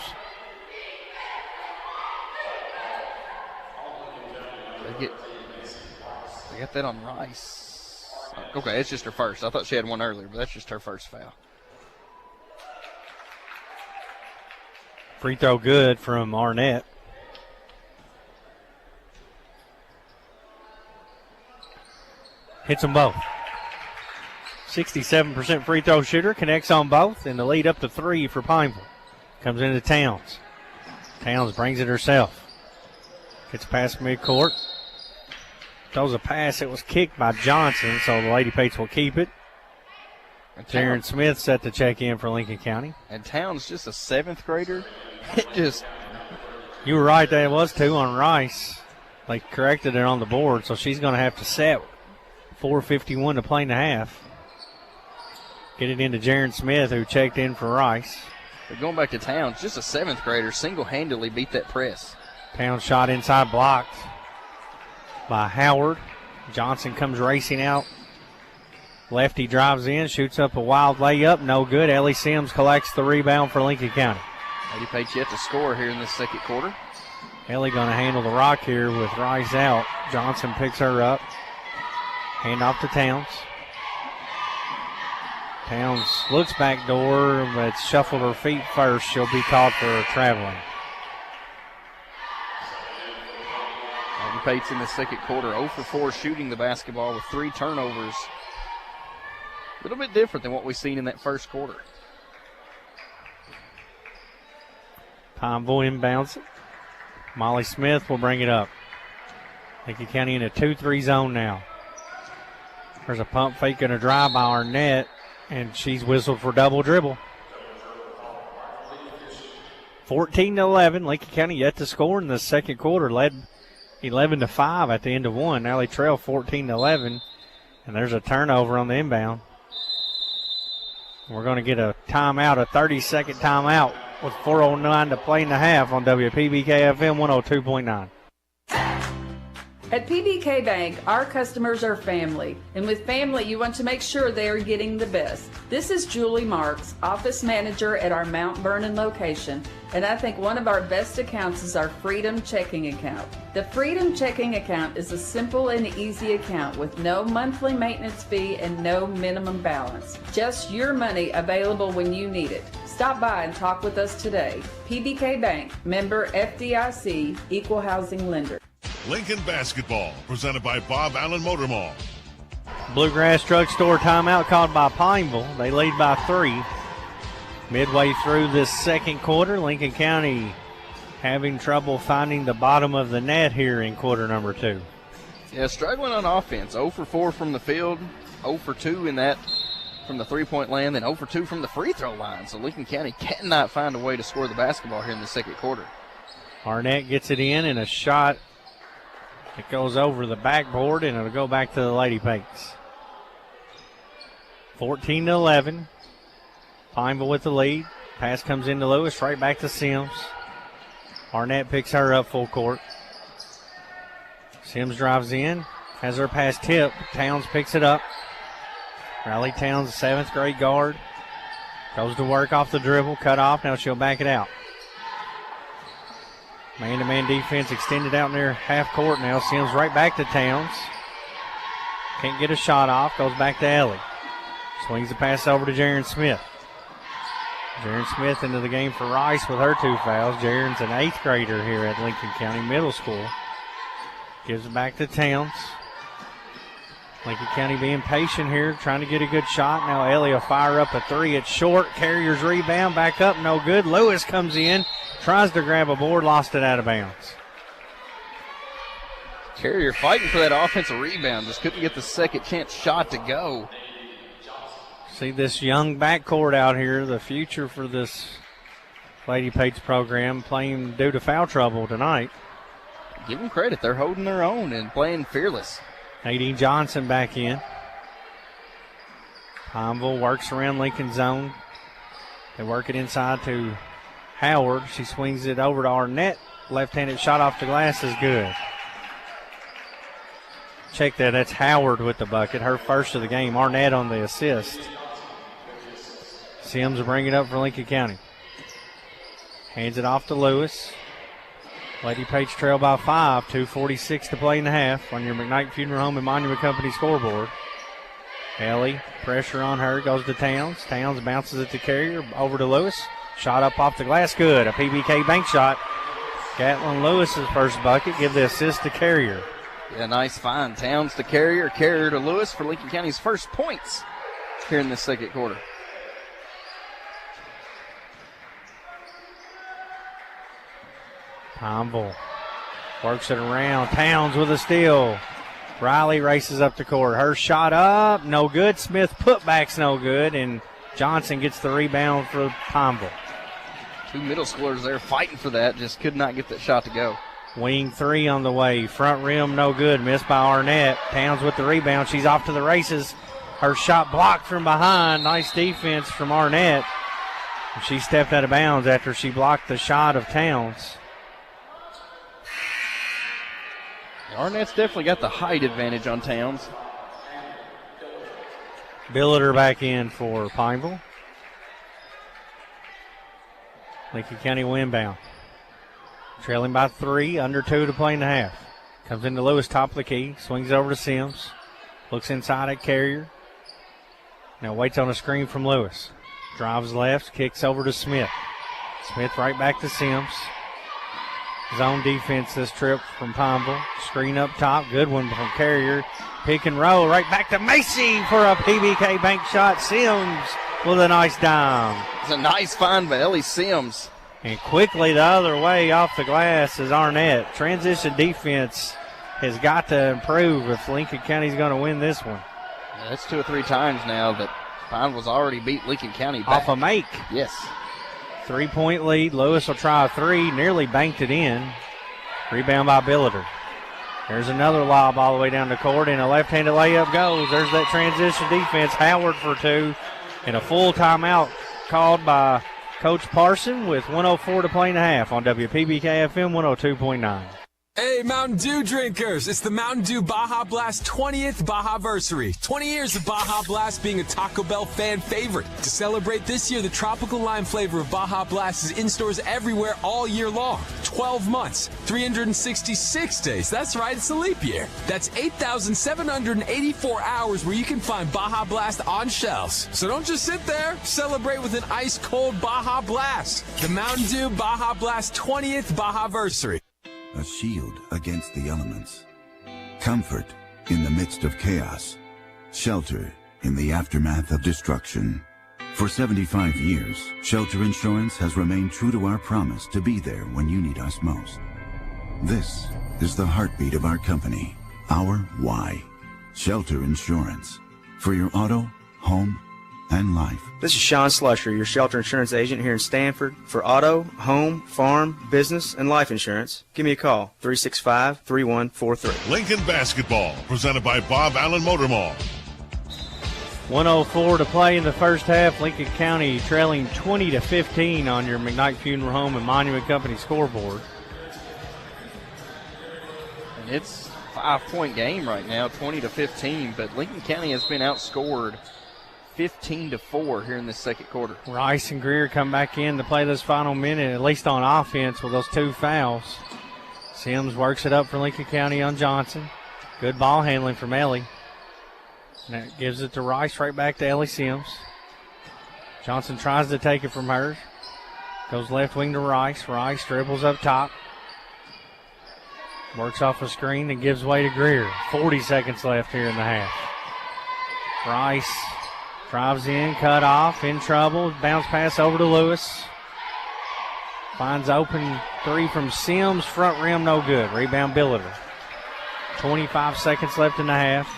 They got that on Rice. Okay, it's just her first. I thought she had one earlier, but that's just her first foul. Free throw good from Arnett. Hits them both. 67% free throw shooter, connects on both, and the lead up to 3 for Pineville. Comes into Towns. Towns brings it herself. Gets past midcourt. Throws a pass. It was kicked by Johnson, so the Lady Pates will keep it. Jaron Smith set to check in for Lincoln County. And Towns just a 7th grader. You were right, there was 2 on Rice. They corrected it on the board, so she's going to have to set 4:51 to play in the half. Get it into Jaron Smith, who checked in for Rice. But going back to Towns, just a 7th grader single-handedly beat that press. Towns shot inside, blocked by Howard. Johnson comes racing out. Lefty drives in, shoots up a wild layup, no good. Ellie Sims collects the rebound for Lincoln County. Lady Page yet to score here in this second quarter. Ellie going to handle the rock here with Rice out. Johnson picks her up. Hand off to Towns. Towns looks back door, but shuffled her feet first. She'll be called for traveling. Lady Page in the second quarter, 0 for 4 shooting the basketball with 3 turnovers. A little bit different than what we've seen in that first quarter. Pineville inbounds it. Molly Smith will bring it up. Lincoln County in a 2-3 zone now. There's a pump fake and a drive by Arnett, and she's whistled for double dribble. 14-11. Lincoln County yet to score in the second quarter, led 11-5 at the end of one. Now they trail 14-11, and there's a turnover on the inbound. We're going to get a timeout, a 30-second timeout with 4:09 to play in the half on WPBK FM 102.9. At PBK Bank, our customers are family, and with family, you want to make sure they are getting the best. This is Julie Marks, office manager at our Mount Vernon location, and I think one of our best accounts is our Freedom Checking Account. The Freedom Checking Account is a simple and easy account with no monthly maintenance fee and no minimum balance. Just your money available when you need it. Stop by and talk with us today. PBK Bank, member FDIC, equal housing lender. Lincoln basketball, presented by Bob Allen Motor Mall. Bluegrass Drugstore timeout called by Pineville. They lead by 3. Midway through this second quarter, Lincoln County having trouble finding the bottom of the net here in quarter number 2. Yeah, struggling on offense. 0 for 4 from the field, 0 for 2 in that from the three-point land, and 0 for 2 from the free throw line. So Lincoln County cannot find a way to score the basketball here in the second quarter. Arnett gets it in, and a shot. It goes over the backboard, and it'll go back to the Lady Pates. 14-11. Pineville with the lead. Pass comes into Lewis, right back to Sims. Arnett picks her up full court. Sims drives in, has her pass tipped. Towns picks it up. Riley Towns, 7th grade guard. Goes to work off the dribble, cut off. Now she'll back it out. Man-to-man defense extended out near half court now. Sims right back to Towns. Can't get a shot off. Goes back to Ellie. Swings the pass over to Jaron Smith. Jaron Smith into the game for Rice with her 2 fouls. Jaron's an 8th grader here at Lincoln County Middle School. Gives it back to Towns. Lincoln County being patient here, trying to get a good shot. Now Ellie will fire up a 3. It's short. Carrier's rebound. Back up. No good. Lewis comes in. Tries to grab a board, lost it out of bounds. Carrier fighting for that offensive rebound. Just couldn't get the second chance shot to go. See this young backcourt out here, the future for this Lady Pates program, playing due to foul trouble tonight. Give them credit. They're holding their own and playing fearless. Nadine Johnson back in. Pineville works around Lincoln zone. They work it inside to Howard. She swings it over to Arnett. Left-handed shot off the glass is good. Check that. That's Howard with the bucket. Her first of the game. Arnett on the assist. Sims will bring it up for Lincoln County. Hands it off to Lewis. Lady Page trail by 5. 2:46 to play in the half on your McKnight Funeral Home and Monument Company scoreboard. Ellie, pressure on her, goes to Towns. Towns bounces it to Carrier, over to Lewis. Shot up off the glass, good. A PBK bank shot. Gatlin Lewis's first bucket. Give the assist to Carrier. Yeah, nice find. Towns to Carrier, Carrier to Lewis for Lincoln County's first points here in the second quarter. Pineville works it around. Towns with a steal. Riley races up the court. Her shot up, no good. Smith putback's no good, and Johnson gets the rebound for Pineville. 2 middle schoolers there fighting for that, just could not get that shot to go. Wing 3 on the way. Front rim, no good. Missed by Arnett. Towns with the rebound. She's off to the races. Her shot blocked from behind. Nice defense from Arnett. She stepped out of bounds after she blocked the shot of Towns. Arnett's definitely got the height advantage on Towns. Billiter back in for Pineville. Lincoln County will inbound. Trailing by 3, under 2 to play in the half. Comes into Lewis, top of the key, swings over to Sims. Looks inside at Carrier. Now waits on a screen from Lewis. Drives left, kicks over to Smith. Smith right back to Sims. Zone defense this trip from Pineville. Screen up top, good one from Carrier. Pick and roll right back to Macy for a PBK bank shot. Sims with a nice dime. It's a nice find by Ellie Sims. And quickly the other way off the glass is Arnett. Transition defense has got to improve if Lincoln County's going to win this one. Yeah, that's 2 or 3 times now that Pineville's already beat Lincoln County back. Off a make. Yes. 3-point lead. Lewis will try a 3. Nearly banked it in. Rebound by Billiter. There's another lob all the way down the court, and a left-handed layup goes. There's that transition defense. Howard for 2. And a full timeout called by Coach Parson with 1:04 to play in the half on WPBK FM 102.9. Hey, Mountain Dew drinkers, it's the Mountain Dew Baja Blast 20th Baja-versary. 20 years of Baja Blast being a Taco Bell fan favorite. To celebrate this year, the tropical lime flavor of Baja Blast is in stores everywhere all year long. 12 months, 366 days. That's right, it's a leap year. That's 8,784 hours where you can find Baja Blast on shelves. So don't just sit there. Celebrate with an ice-cold Baja Blast. The Mountain Dew Baja Blast 20th Baja-versary. A shield against the elements. Comfort in the midst of chaos. Shelter in the aftermath of destruction. For 75 years, Shelter Insurance has remained true to our promise to be there when you need us most. This is the heartbeat of our company, our why. Shelter Insurance. For your auto, home, and life. This is Sean Slusher, your shelter insurance agent here in Stanford. For auto, home, farm, business, and life insurance, give me a call, 365-3143. Lincoln Basketball, presented by Bob Allen Motor Mall. 1:04 to play in the first half. Lincoln County trailing 20-15 on your McKnight Funeral Home and Monument Company scoreboard. And it's a 5-point game right now, 20-15, but Lincoln County has been outscored 15-4 here in the second quarter. Rice and Greer come back in to play this final minute, at least on offense, with those 2 fouls. Sims works it up for Lincoln County on Johnson. Good ball handling from Ellie. And that gives it to Rice, right back to Ellie Sims. Johnson tries to take it from her. Goes left wing to Rice. Rice dribbles up top. Works off a screen and gives way to Greer. 40 seconds left here in the half. Rice drives in, cut off, in trouble. Bounce pass over to Lewis. Finds open 3 from Sims. Front rim, no good. Rebound Billiter. 25 seconds left in the half.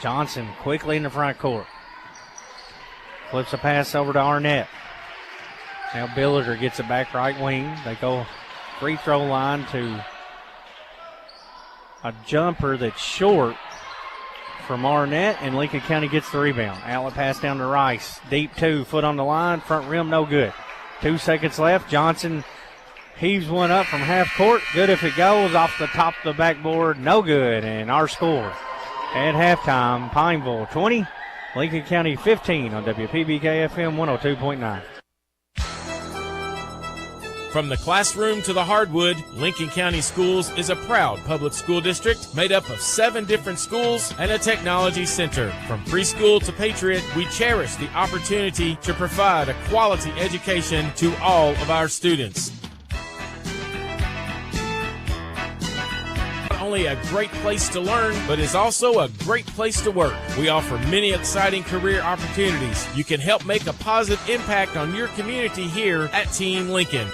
Johnson quickly in the front court. Flips a pass over to Arnett. Now Billiter gets it back right wing. They go free throw line to a jumper that's short from Arnett, and Lincoln County gets the rebound. Outlet pass down to Rice. Deep 2, foot on the line, front rim, no good. 2 seconds left. Johnson heaves one up from half court. Good if it goes off the top of the backboard, no good. And our score at halftime, Pineville 20, Lincoln County 15 on WPBK FM 102.9. From the classroom to the hardwood, Lincoln County Schools is a proud public school district made up of 7 different schools and a technology center. From preschool to Patriot, we cherish the opportunity to provide a quality education to all of our students. Not only a great place to learn, but is also a great place to work. We offer many exciting career opportunities. You can help make a positive impact on your community here at Team Lincoln.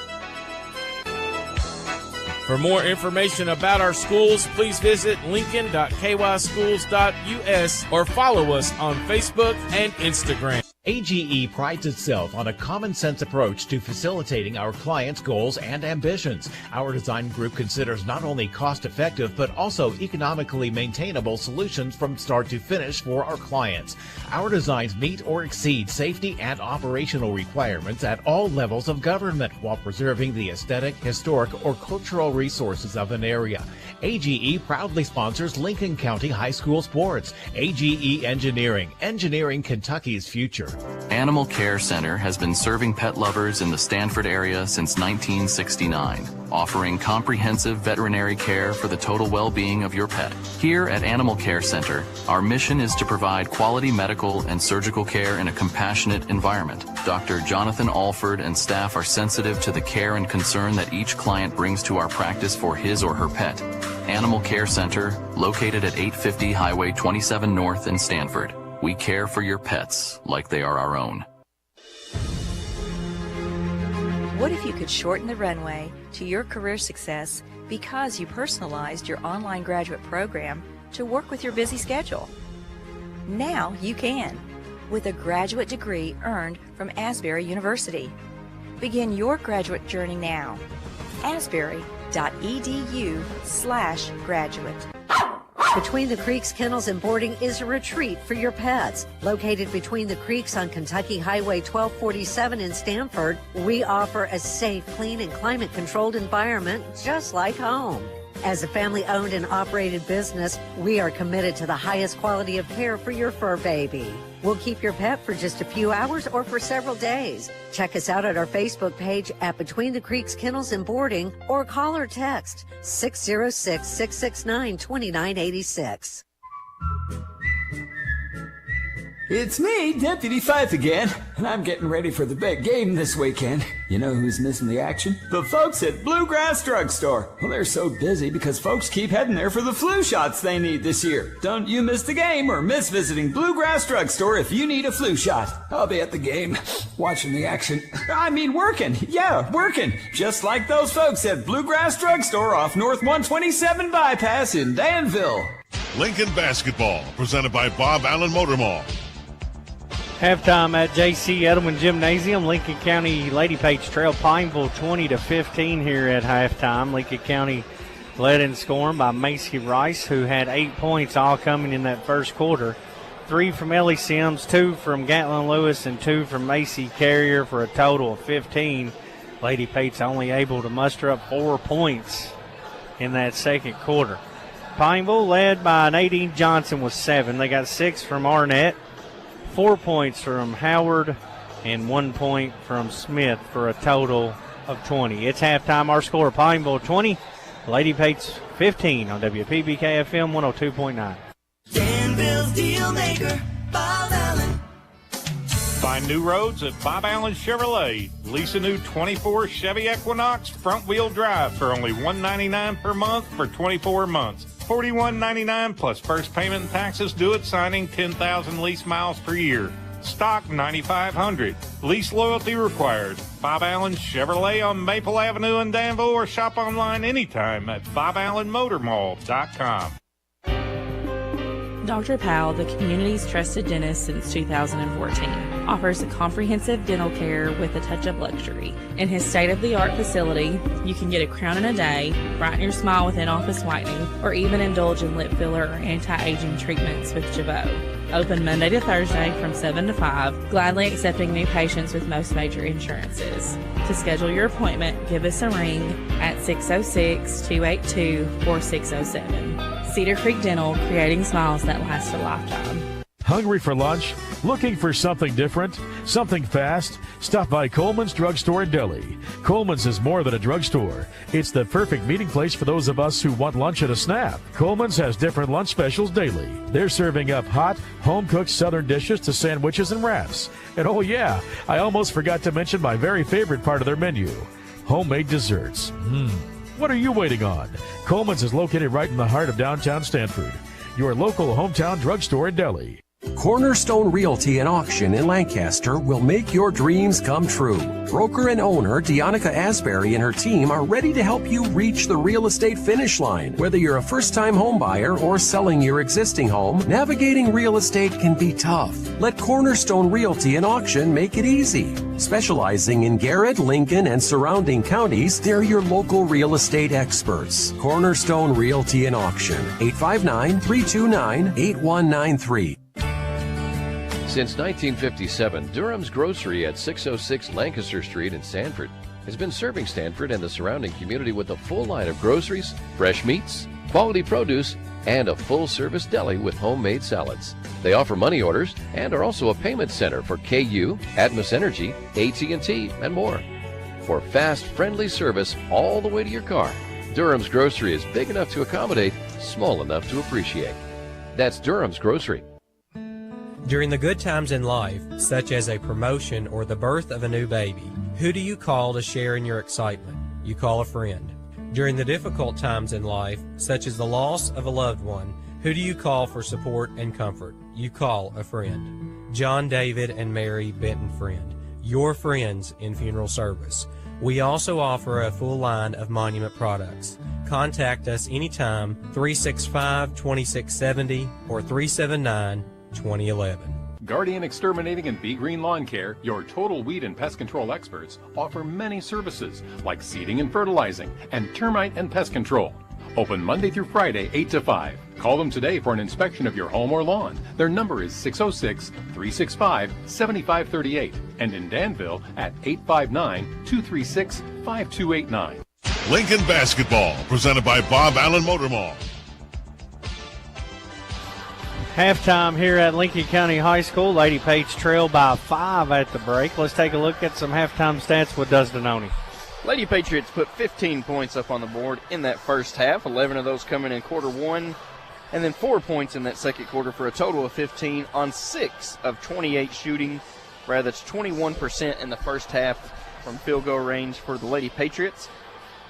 For more information about our schools, please visit lincoln.kyschools.us or follow us on Facebook and Instagram. AGE prides itself on a common-sense approach to facilitating our clients' goals and ambitions. Our design group considers not only cost-effective but also economically maintainable solutions from start to finish for our clients. Our designs meet or exceed safety and operational requirements at all levels of government while preserving the aesthetic, historic, or cultural resources of an area. AGE proudly sponsors Lincoln County High School sports. AGE Engineering, engineering Kentucky's future. Animal Care Center has been serving pet lovers in the Stanford area since 1969, offering comprehensive veterinary care for the total well-being of your pet. Here at Animal Care Center, our mission is to provide quality medical and surgical care in a compassionate environment. Dr. Jonathan Alford and staff are sensitive to the care and concern that each client brings to our practice for his or her pet. Animal Care Center, located at 850 Highway 27 North in Stanford. We care for your pets like they are our own. What if you could shorten the runway to your career success because you personalized your online graduate program to work with your busy schedule? Now you can, with a graduate degree earned from Asbury University. Begin your graduate journey now. asbury.edu/graduate. Between the Creeks Kennels and Boarding is a retreat for your pets. Located between the creeks on Kentucky Highway 1247 in Stanford, we offer a safe, clean, and climate-controlled environment just like home. As a family-owned and operated business, we are committed to the highest quality of care for your fur baby. We'll keep your pet for just a few hours or for several days. Check us out at our Facebook page at Between the Creeks Kennels and Boarding or call or text 606-669-2986. It's me, Deputy Fife again, and I'm getting ready for the big game this weekend. You know who's missing the action? The folks at Bluegrass Drugstore. Well, they're so busy because folks keep heading there for the flu shots they need this year. Don't you miss the game or miss visiting Bluegrass Drugstore if you need a flu shot. I'll be at the game, watching the action. I mean working. Yeah, working. Just like those folks at Bluegrass Drugstore off North 127 Bypass in Danville. Lincoln Basketball, presented by Bob Allen Motor Mall. Halftime at J.C. Edelman Gymnasium. Lincoln County Lady Pates trail Pineville 20-15 here at halftime. Lincoln County led in scoring by Macy Rice, who had 8 points, all coming in that first quarter. 3 from Ellie Sims, 2 from Gatlin Lewis, and 2 from Macy Carrier for a total of 15. Lady Pates only able to muster up 4 points in that second quarter. Pineville led by Nadine Johnson with 7. They got 6 from Arnett, 4 points from Howard, and 1 point from Smith for a total of 20. It's halftime. Our score, Pineville 20, Lady Pates 15 on WPBK FM 102.9. Danville's deal maker, Bob Allen. Find new roads at Bob Allen Chevrolet. Lease a new 24 Chevy Equinox front-wheel drive for only $199 per month for 24 months. $41.99 plus first payment and taxes due at signing, 10,000 lease miles per year. Stock $9,500. Lease loyalty required. Bob Allen Chevrolet on Maple Avenue in Danville, or shop online anytime at boballenmotormall.com. Dr. Powell, the community's trusted dentist since 2014, offers a comprehensive dental care with a touch of luxury. In his state-of-the-art facility, you can get a crown in a day, brighten your smile with in-office whitening, or even indulge in lip filler or anti-aging treatments with Jabot. Open Monday to Thursday from 7 to 5, gladly accepting new patients with most major insurances. To schedule your appointment, give us a ring at 606-282-4607. Cedar Creek Dental, creating smiles that last a lifetime. Hungry for lunch? Looking for something different? Something fast? Stop by Coleman's Drugstore in Delhi. Coleman's is more than a drugstore. It's the perfect meeting place for those of us who want lunch at a snap. Coleman's has different lunch specials daily. They're serving up hot, home-cooked southern dishes to sandwiches and wraps. And oh yeah, I almost forgot to mention my very favorite part of their menu, homemade desserts. What are you waiting on? Coleman's is located right in the heart of downtown Stanford, your local hometown drugstore in Delhi. Cornerstone Realty and Auction in Lancaster will make your dreams come true. Broker and owner Deonica Asbury and her team are ready to help you reach the real estate finish line. Whether you're a first-time home buyer or selling your existing home, navigating real estate can be tough. Let Cornerstone Realty and Auction make it easy. Specializing in Garrett, Lincoln, and surrounding counties, they're your local real estate experts. Cornerstone Realty and Auction, 859-329-8193. Since 1957, Durham's Grocery at 606 Lancaster Street in Sanford has been serving Sanford and the surrounding community with a full line of groceries, fresh meats, quality produce, and a full-service deli with homemade salads. They offer money orders and are also a payment center for KU, Atmos Energy, AT&T, and more. For fast, friendly service all the way to your car, Durham's Grocery is big enough to accommodate, small enough to appreciate. That's Durham's Grocery. During the good times in life, such as a promotion or the birth of a new baby, who do you call to share in your excitement? You call a friend. During the difficult times in life, such as the loss of a loved one, who do you call for support and comfort? You call a friend. John David and Mary Benton Friend, your friends in funeral service. We also offer a full line of Monument products. Contact us anytime, 365-2670 or 379-2011. Guardian Exterminating and Be Green Lawn Care, your total weed and pest control experts, offer many services like seeding and fertilizing and termite and pest control. Open Monday through Friday, 8 to 5. Call them today for an inspection of your home or lawn. Their number is 606-365-7538 and in Danville at 859-236-5289. Lincoln Basketball, presented by Bob Allen Motor Mall. Halftime here at Lincoln County High School. Lady Pates trail by 5 at the break. Let's take a look at some halftime stats with Dustin Oney. Lady Patriots put 15 points up on the board in that first half, 11 of those coming in quarter one, and then 4 points in that second quarter for a total of 15 on 6 of 28 shooting. Rather, that's 21% in the first half from field goal range for the Lady Patriots.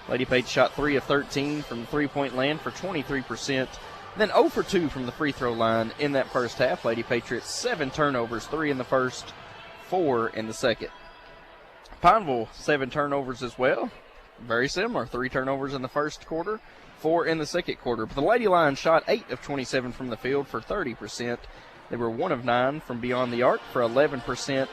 Lady Patriots shot 3 of 13 from the three-point land for 23%. Then 0 for 2 from the free throw line in that first half. Lady Patriots 7 turnovers, 3 in the first, 4 in the second. Pineville 7 turnovers as well. Very similar, 3 turnovers in the first quarter, 4 in the second quarter. But the Lady Lions shot 8 of 27 from the field for 30%. They were 1 of 9 from beyond the arc for 11%.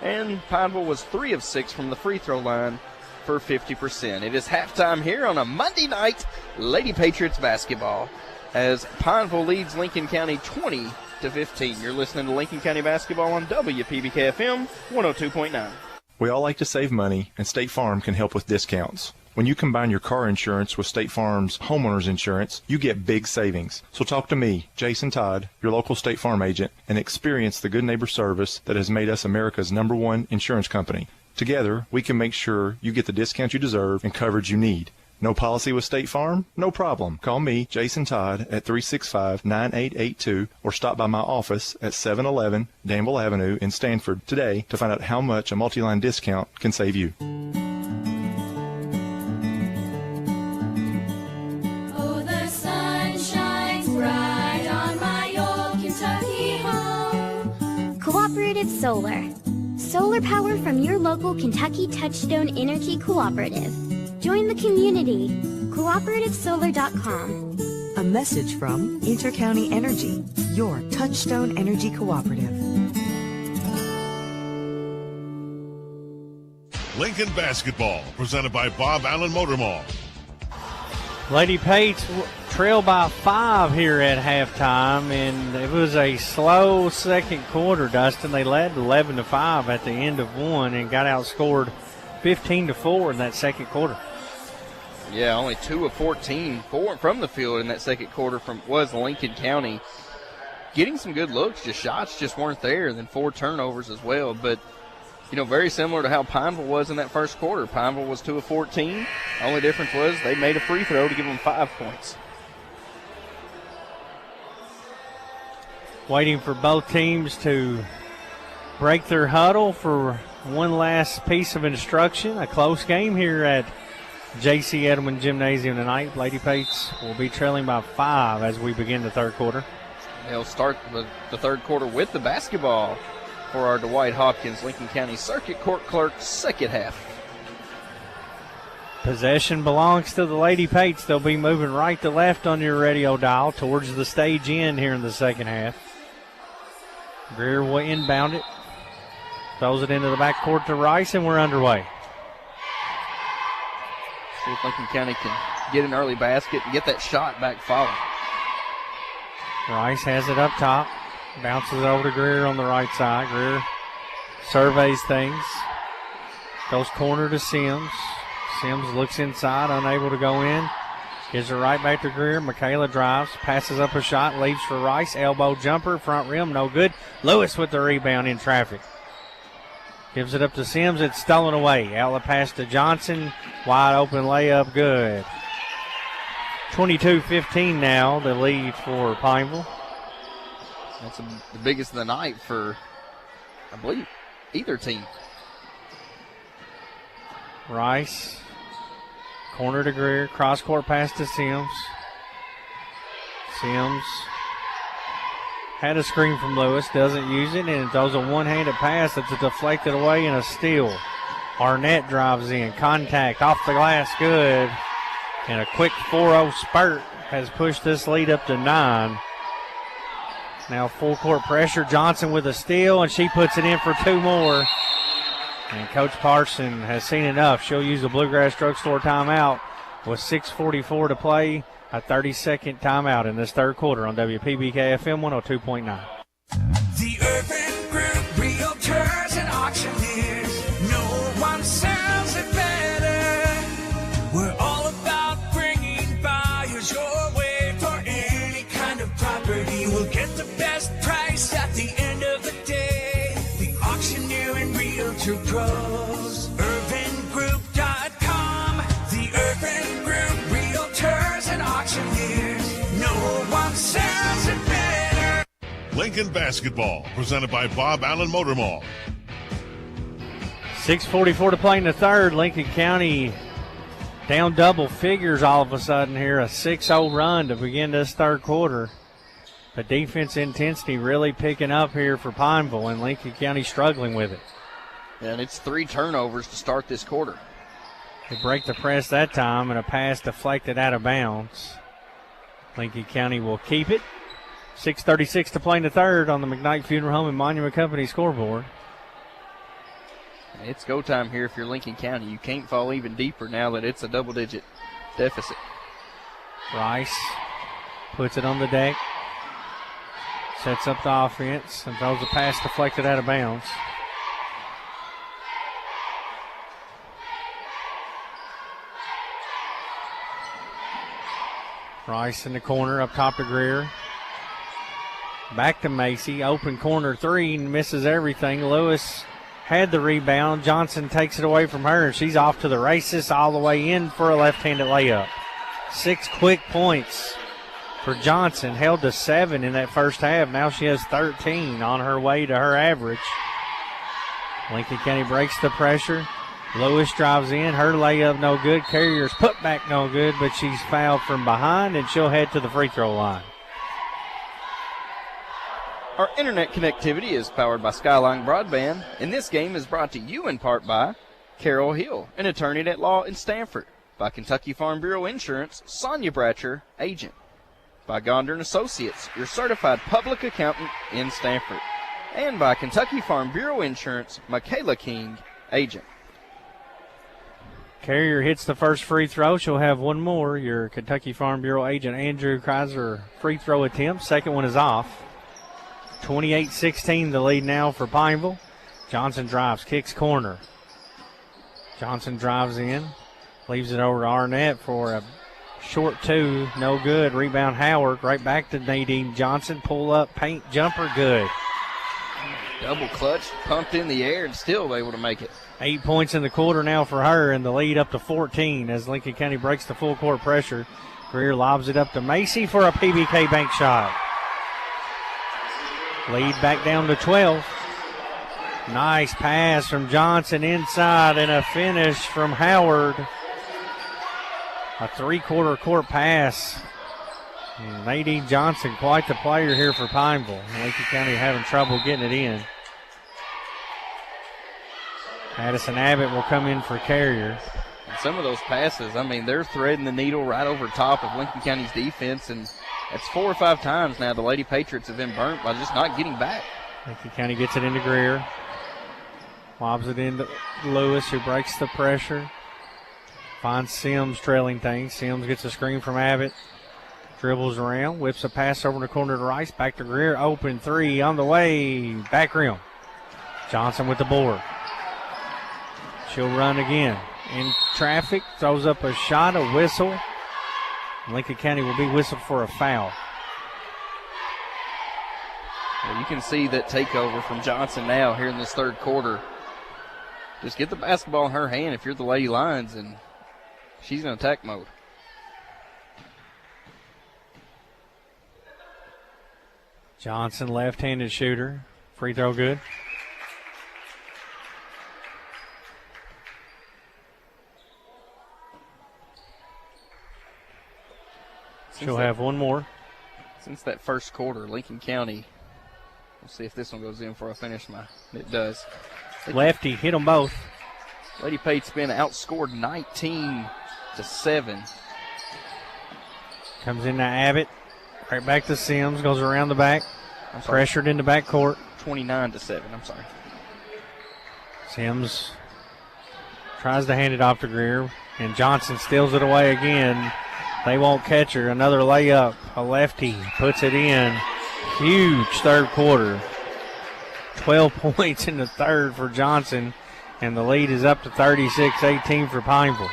And Pineville was 3 of 6 from the free throw line for 50%. It is halftime here on a Monday night, Lady Patriots basketball, as Pineville leads Lincoln County 20-15. You're listening to Lincoln County Basketball on WPBK-FM 102.9. We all like to save money, and State Farm can help with discounts. When you combine your car insurance with State Farm's homeowner's insurance, you get big savings. So talk to me, Jason Todd, your local State Farm agent, and experience the good neighbor service that has made us America's #1 insurance company. Together, we can make sure you get the discount you deserve and coverage you need. No policy with State Farm? No problem. Call me, Jason Todd, at 365-9882 or stop by my office at 711 Danville Avenue in Stanford today to find out how much a multi-line discount can save you. Oh, the sun shines bright on my old Kentucky home. Cooperative Solar. Solar power from your local Kentucky Touchstone Energy Cooperative. Join the community. CooperativeSolar.com. A message from Intercounty Energy, your Touchstone Energy Cooperative. Lincoln Basketball, presented by Bob Allen Motor Mall. Lady Pates trail by 5 here at halftime, and it was a slow second quarter, Dustin. They led 11-5 at the end of one and got outscored 15-4 in that second quarter. Yeah, only 2 of 14 from the field in that second quarter was Lincoln County. Getting some good looks, just shots just weren't there, and then 4 turnovers as well. But, you know, very similar to how Pineville was in that first quarter. Pineville was 2 of 14. The only difference was they made a free throw to give them 5 points. Waiting for both teams to break their huddle for one last piece of instruction. A close game here at J.C. Edelman Gymnasium tonight. Lady Pates will be trailing by 5 as we begin the third quarter. They'll start the third quarter with the basketball for our Dwight Hopkins Lincoln County Circuit Court Clerk's second half. Possession belongs to the Lady Pates. They'll be moving right to left on your radio dial towards the stage end here in the second half. Greer will inbound it. Throws it into the backcourt to Rice, and we're underway. See if Lincoln County can get an early basket and get that shot back following. Rice has it up top. Bounces over to Greer on the right side. Greer surveys things. Goes corner to Sims. Sims looks inside, unable to go in. Gives it right back to Greer. Michaela drives, passes up a shot, leaves for Rice. Elbow jumper, front rim, no good. Lewis with the rebound in traffic. Gives it up to Sims. It's stolen away. Outlet pass to Johnson. Wide open layup, good. 22-15 now, the lead for Pineville. That's the biggest of the night for, I believe, either team. Rice. Corner to Greer. Cross-court pass to Sims. Sims had a screen from Lewis. Doesn't use it, and throws a one-handed pass that's deflected away and a steal. Arnett drives in. Contact off the glass. Good. And a quick 4-0 spurt has pushed this lead up to 9. Now full court pressure. Johnson with a steal, and she puts it in for 2 more. And Coach Parson has seen enough. She'll use the Bluegrass Drugstore timeout with 6:44 to play. A 30-second timeout in this third quarter on WPBK FM 102.9. The Urban Group Realtors and Auctioneers. No one sells it better. We're all about bringing buyers your way for any kind of property. We'll get the best price at the end of the day. The Auctioneer and Realtor Pros. UrbanGroup.com. The Urban Group Realtors and Auctioneers. No one sells it better. Lincoln Basketball, presented by Bob Allen Motor Mall. 6:44 to play in the third. Lincoln County down double figures all of a sudden here. A 6-0 run to begin this third quarter. The defense intensity really picking up here for Pineville, and Lincoln County struggling with it. And it's 3 turnovers to start this quarter. They break the press that time, and a pass deflected out of bounds. Lincoln County will keep it. 6:36 to play in the third on the McKnight Funeral Home and Monument Company scoreboard. It's go time here if you're Lincoln County. You can't fall even deeper now that it's a double-digit deficit. Rice puts it on the deck. Sets up the offense and throws a pass deflected out of bounds. Rice in the corner, up top to Greer. Back to Macy, open corner 3, misses everything. Lewis had the rebound. Johnson takes it away from her, and she's off to the races all the way in for a left-handed layup. 6 quick points for Johnson, held to 7 in that first half. Now she has 13 on her way to her average. Lincoln County breaks the pressure. Lewis drives in. Her layup no good. Carrier's putback no good, but she's fouled from behind, and she'll head to the free throw line. Our internet connectivity is powered by Skyline Broadband, and this game is brought to you in part by Carol Hill, an attorney at law in Stanford, by Kentucky Farm Bureau Insurance, Sonia Bratcher, agent, by Gonder & Associates, your certified public accountant in Stanford, and by Kentucky Farm Bureau Insurance, Michaela King, agent. Carrier hits the first free throw. She'll have one more. Your Kentucky Farm Bureau agent, Andrew Kreiser, free throw attempt. Second one is off. 28-16 the lead now for Pineville. Johnson drives, kicks corner. Johnson drives in, leaves it over to Arnett for a short 2, no good. Rebound Howard, right back to Nadine Johnson. Pull up, paint, jumper, good. Double clutch, pumped in the air and still able to make it. 8 points in the quarter now for her, and the lead up to 14 as Lincoln County breaks the full court pressure. Greer lobs it up to Macy for a PBK bank shot. Lead back down to 12. Nice pass from Johnson inside and a finish from Howard. A 3-quarter court pass And Nadine Johnson, quite the player here for Pineville. Lincoln County having trouble getting it in. Addison Abbott will come in for Carrier. And some of those passes, I mean, they're threading the needle right over top of Lincoln County's defense, and that's 4 or 5 times now the Lady Patriots have been burnt by just not getting back. Lincoln County gets it into Greer. Lobs it into Lewis, who breaks the pressure. Finds Sims trailing things. Sims gets a screen from Abbott. Dribbles around, whips a pass over in the corner to Rice. Back to Greer. Open three on the way. Back rim. Johnson with the board. She'll run again. In traffic, throws up a shot, a whistle. Lincoln County will be whistled for a foul. Well, you can see that takeover from Johnson now here in this third quarter. Just get the basketball in her hand if you're the Lady Lions, and she's in attack mode. Johnson, left-handed shooter. Free throw good. She'll have one more. Since that first quarter, Lincoln County, we'll see if this one goes in before I finish it does. Lefty, hit them both. Lady Pate's been outscored 19-7. Comes in to Abbott. Right back to Sims, goes around the back. Pressured in the backcourt. 29-7, I'm sorry. Sims tries to hand it off to Greer, and Johnson steals it away again. They won't catch her. Another layup. A lefty puts it in. Huge third quarter. 12 points in the third for Johnson, and the lead is up to 36-18 for Pineville.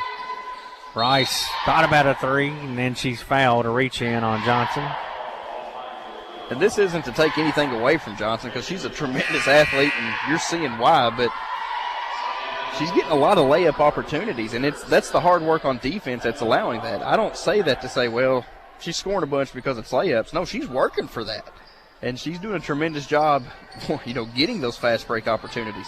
Rice thought about a three, and then she's fouled to reach in on Johnson. And this isn't to take anything away from Johnson because she's a tremendous athlete, and you're seeing why, but she's getting a lot of layup opportunities, and that's the hard work on defense that's allowing that. I don't say that to say, well, she's scoring a bunch because it's layups. No, she's working for that, and she's doing a tremendous job, getting those fast break opportunities.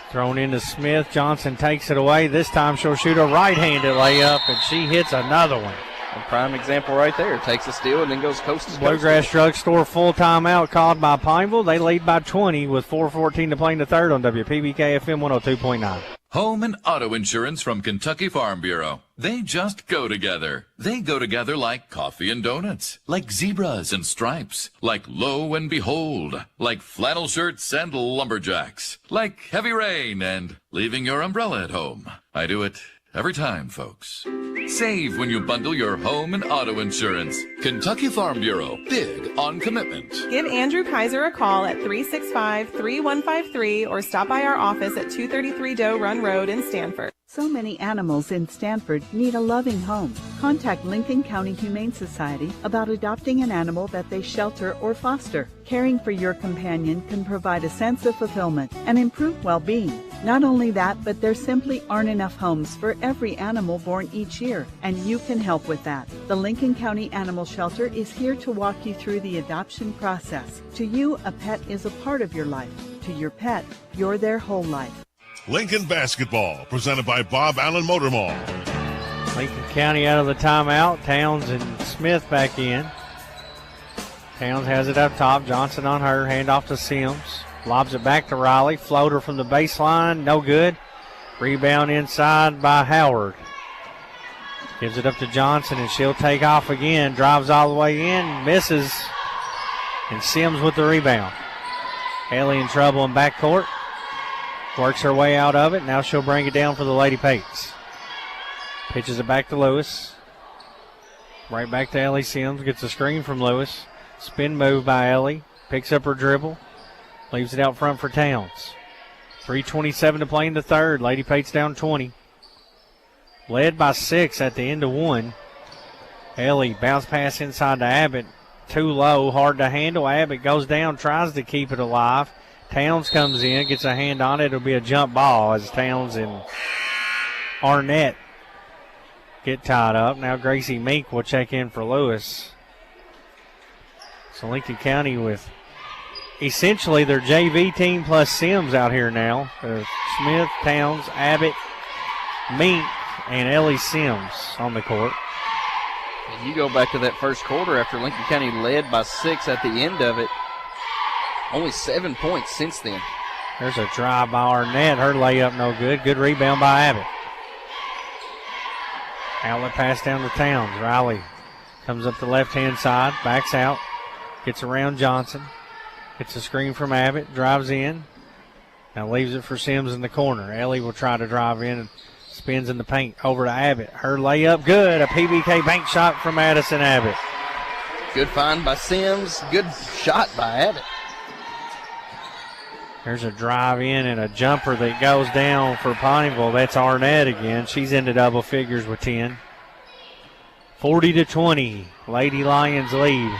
Thrown into Smith. Johnson takes it away. This time she'll shoot a right-handed layup, and she hits another one. A prime example right there. Takes a steal and then goes coast to coast. Bluegrass Drugstore full timeout called by Pineville. They lead by 20 with 4:14 to play in the third on WPBK FM 102.9. Home and auto insurance from Kentucky Farm Bureau. They just go together. They go together like coffee and donuts, like zebras and stripes, like lo and behold, like flannel shirts and lumberjacks, like heavy rain and leaving your umbrella at home. I do it every time, folks. Save when you bundle your home and auto insurance. Kentucky Farm Bureau, big on commitment. Give Andrew Kaiser a call at 365-3153 or stop by our office at 233 Doe Run Road in Stanford. So many animals in Stanford need a loving home. Contact Lincoln County Humane Society about adopting an animal that they shelter or foster. Caring for your companion can provide a sense of fulfillment and improve well-being. Not only that, but there simply aren't enough homes for every animal born each year, and you can help with that. The Lincoln County Animal Shelter is here to walk you through the adoption process. To you, a pet is a part of your life. To your pet, you're their whole life. Lincoln Basketball, presented by Bob Allen Motor Mall. Lincoln County out of the timeout. Towns and Smith back in. Towns has it up top. Johnson on her. Hand off to Sims. Lobs it back to Riley. Floater from the baseline. No good. Rebound inside by Howard. Gives it up to Johnson, and she'll take off again. Drives all the way in. Misses. And Sims with the rebound. Haley in trouble in backcourt. Works her way out of it. Now she'll bring it down for the Lady Pates. Pitches it back to Lewis. Right back to Ellie Sims. Gets a screen from Lewis. Spin move by Ellie. Picks up her dribble. Leaves it out front for Towns. 3:27 to play in the third. Lady Pates down 20. Led by 6 at the end of 1. Ellie bounce pass inside to Abbott. Too low, hard to handle. Abbott goes down, tries to keep it alive. Towns comes in, gets a hand on it. It'll be a jump ball as Towns and Arnett get tied up. Now Gracie Meek will check in for Lewis. So Lincoln County with essentially their JV team plus Sims out here now. Smith, Towns, Abbott, Meek, and Ellie Sims on the court. And you go back to that first quarter after Lincoln County led by 6 at the end of it. Only 7 points since then. There's a drive by Arnett. Her layup no good. Good rebound by Abbott. Outlet pass down to Towns. Riley comes up the left-hand side, backs out, gets around Johnson, gets a screen from Abbott, drives in, now leaves it for Sims in the corner. Ellie will try to drive in and spins in the paint over to Abbott. Her layup good. A PBK bank shot from Addison Abbott. Good find by Sims. Good shot by Abbott. There's a drive in and a jumper that goes down for Pineville. That's Arnett again. She's into double figures with 10. 40-20. Lady Lions lead.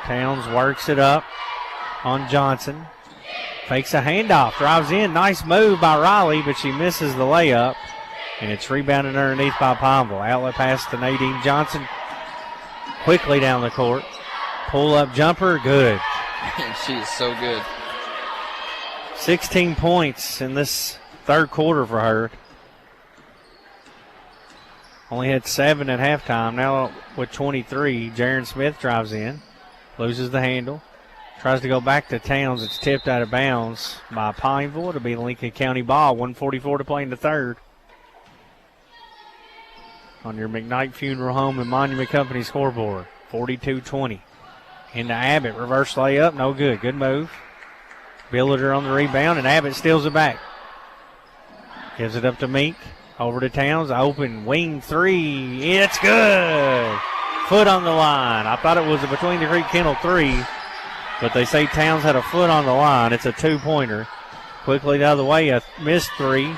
Towns works it up on Johnson. Fakes a handoff. Drives in. Nice move by Riley, but she misses the layup. And it's rebounded underneath by Pineville. Outlet pass to Nadine Johnson. Quickly down the court. Pull up jumper. Good. She is so good. 16 points in this third quarter for her. Only had 7 at halftime. Now with 23, Jaron Smith drives in. Loses the handle. Tries to go back to Towns. It's tipped out of bounds by Pineville. It'll be Lincoln County ball. 1:44 to play in the third. On your McKnight Funeral Home and Monument Company scoreboard. 42-20. Into Abbott. Reverse layup. No good. Good move. Billiter on the rebound, and Abbott steals it back. Gives it up to Meek. Over to Towns. Open wing three. It's good. Foot on the line. I thought it was a Between the Creek Kennel 3, but they say Towns had a foot on the line. It's a 2-pointer. Quickly the other way. A missed 3.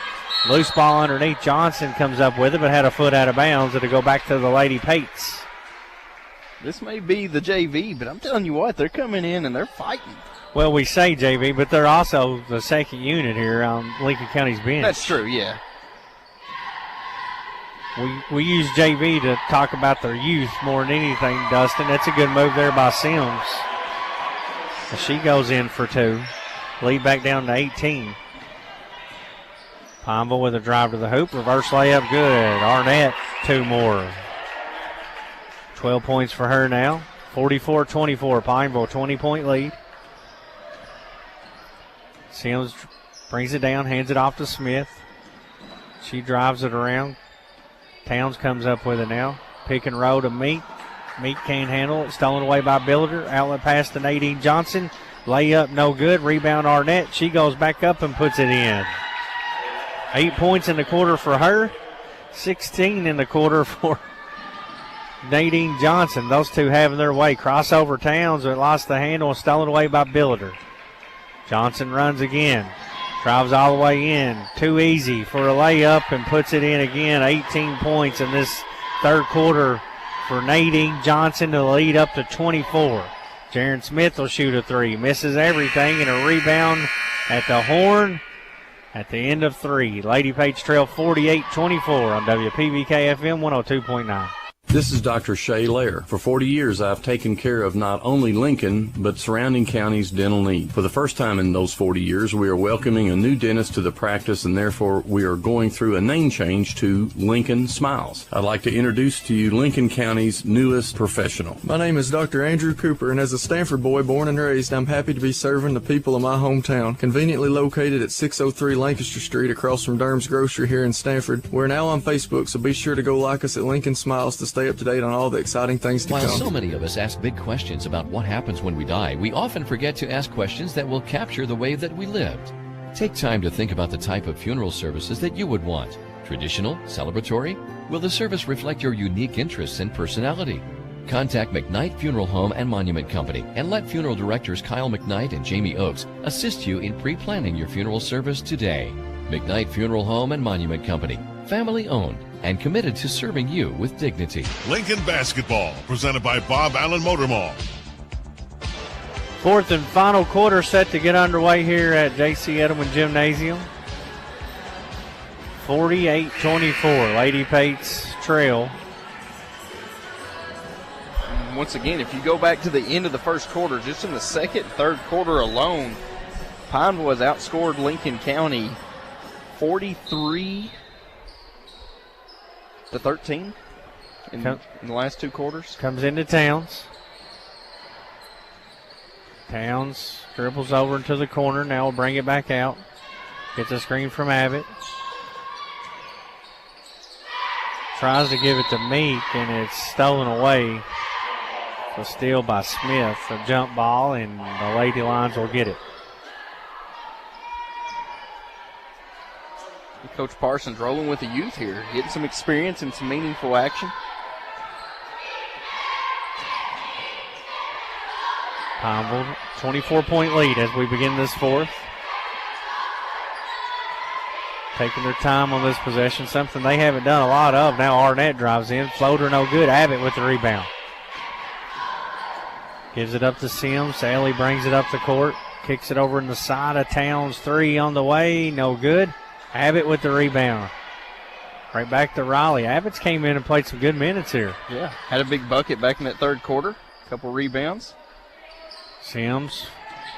Loose ball underneath. Johnson comes up with it, but had a foot out of bounds. It'll go back to the Lady Pates. This may be the JV, but I'm telling you what, they're coming in and they're fighting. Well, we say JV, but they're also the second unit here on Lincoln County's bench. That's true, yeah. We use JV to talk about their youth more than anything, Dustin. That's a good move there by Sims. She goes in for 2. Lead back down to 18. Pineville with a drive to the hoop. Reverse layup, good. Arnett, 2 more. 12 points for her now. 44-24. Pineville, 20-point lead. Sims brings it down, hands it off to Smith. She drives it around. Towns comes up with it now. Pick and roll to Meek. Meek can't handle it. Stolen away by Billiter. Outlet pass to Nadine Johnson. Layup no good. Rebound Arnett. She goes back up and puts it in. 8 points in the quarter for her. 16 in the quarter for Nadine Johnson. Those two having their way. Crossover Towns, but lost the handle and stolen away by Billiter. Johnson runs again. Drives all the way in. Too easy for a layup and puts it in again. 18 points in this third quarter for Nadine Johnson to lead up to 24. Jaron Smith will shoot a 3. Misses everything, and a rebound at the horn at the end of 3. Lady Page trail 48-24 on WPVK FM 102.9. This is Dr. Shay Lair. For 40 years, I've taken care of not only Lincoln, but surrounding counties' dental needs. For the first time in those 40 years, we are welcoming a new dentist to the practice, and therefore we are going through a name change to Lincoln Smiles. I'd like to introduce to you Lincoln County's newest professional. My name is Dr. Andrew Cooper, and as a Stanford boy born and raised, I'm happy to be serving the people of my hometown. Conveniently located at 603 Lancaster Street across from Durham's Grocery here in Stanford. We're now on Facebook, so be sure to go like us at Lincoln Smiles to stay up to date on all the exciting things to While come. so many of us ask big questions about what happens when we die, we often forget to ask questions that will capture the way that we lived. Take time to think about the type of funeral services that you would want. Traditional? Celebratory? Will the service reflect your unique interests and personality? Contact McKnight Funeral Home and Monument Company and let funeral directors Kyle McKnight and Jamie Oakes assist you in pre-planning your funeral service today. McKnight Funeral Home and Monument Company, family owned and committed to serving you with dignity. Lincoln Basketball, presented by Bob Allen Motor Mall. Fourth and final quarter set to get underway here at J.C. Edelman Gymnasium. 48-24. Lady Pates trail. Once again, if you go back to the end of the first quarter, just in the second, third quarter alone, Pineville has outscored Lincoln County 43 to 13 in the last 2 quarters. Comes into Towns. Towns dribbles over into the corner. Now will bring it back out. Gets a screen from Abbott. Tries to give it to Meek, and it's stolen away. A steal by Smith. A jump ball, and the Lady Lions will get it. Coach Parsons rolling with the youth here, getting some experience and some meaningful action. Pineville, 24-point lead as we begin this fourth. Taking their time on this possession, something they haven't done a lot of. Now Arnett drives in. Floater no good. Abbott with the rebound. Gives it up to Sims. Saley brings it up the court. Kicks it over in the side of Towns. 3 on the way. No good. Abbott with the rebound. Right back to Riley. Abbott's came in and played some good minutes here. Yeah, had a big bucket back in that 3rd quarter. A couple rebounds. Sims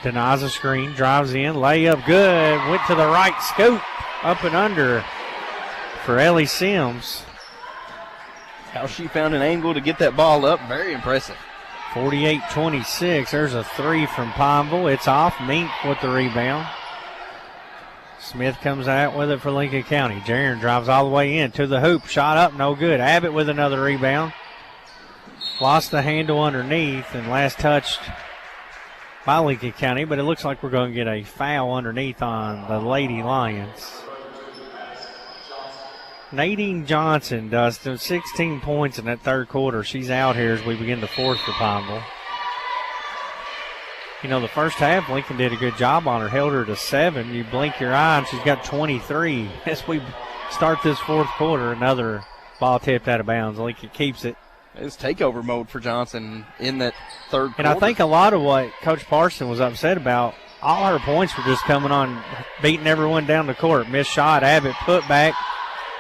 denies a screen, drives in, layup good, went to the right, scoop, up and under for Ellie Sims. How she found an angle to get that ball up, very impressive. 48-26, there's a 3 from Pineville. It's off, Mink with the rebound. Smith comes out with it for Lincoln County. Jaron drives all the way in to the hoop, shot up, no good. Abbott with another rebound. Lost the handle underneath and last touched by Lincoln County, but it looks like we're going to get a foul underneath on the Lady Lions. Nadine Johnson does 16 points in that 3rd quarter. She's out here as we begin the 4th for Pineville. You know, the first half, Lincoln did a good job on her, held her to 7. You blink your eye, and she's got 23. As we start this 4th quarter, another ball tipped out of bounds. Lincoln keeps it. It's takeover mode for Johnson in that 3rd quarter. And I think a lot of what Coach Parson was upset about, all her points were just coming on, beating everyone down the court. Missed shot, Abbott put back,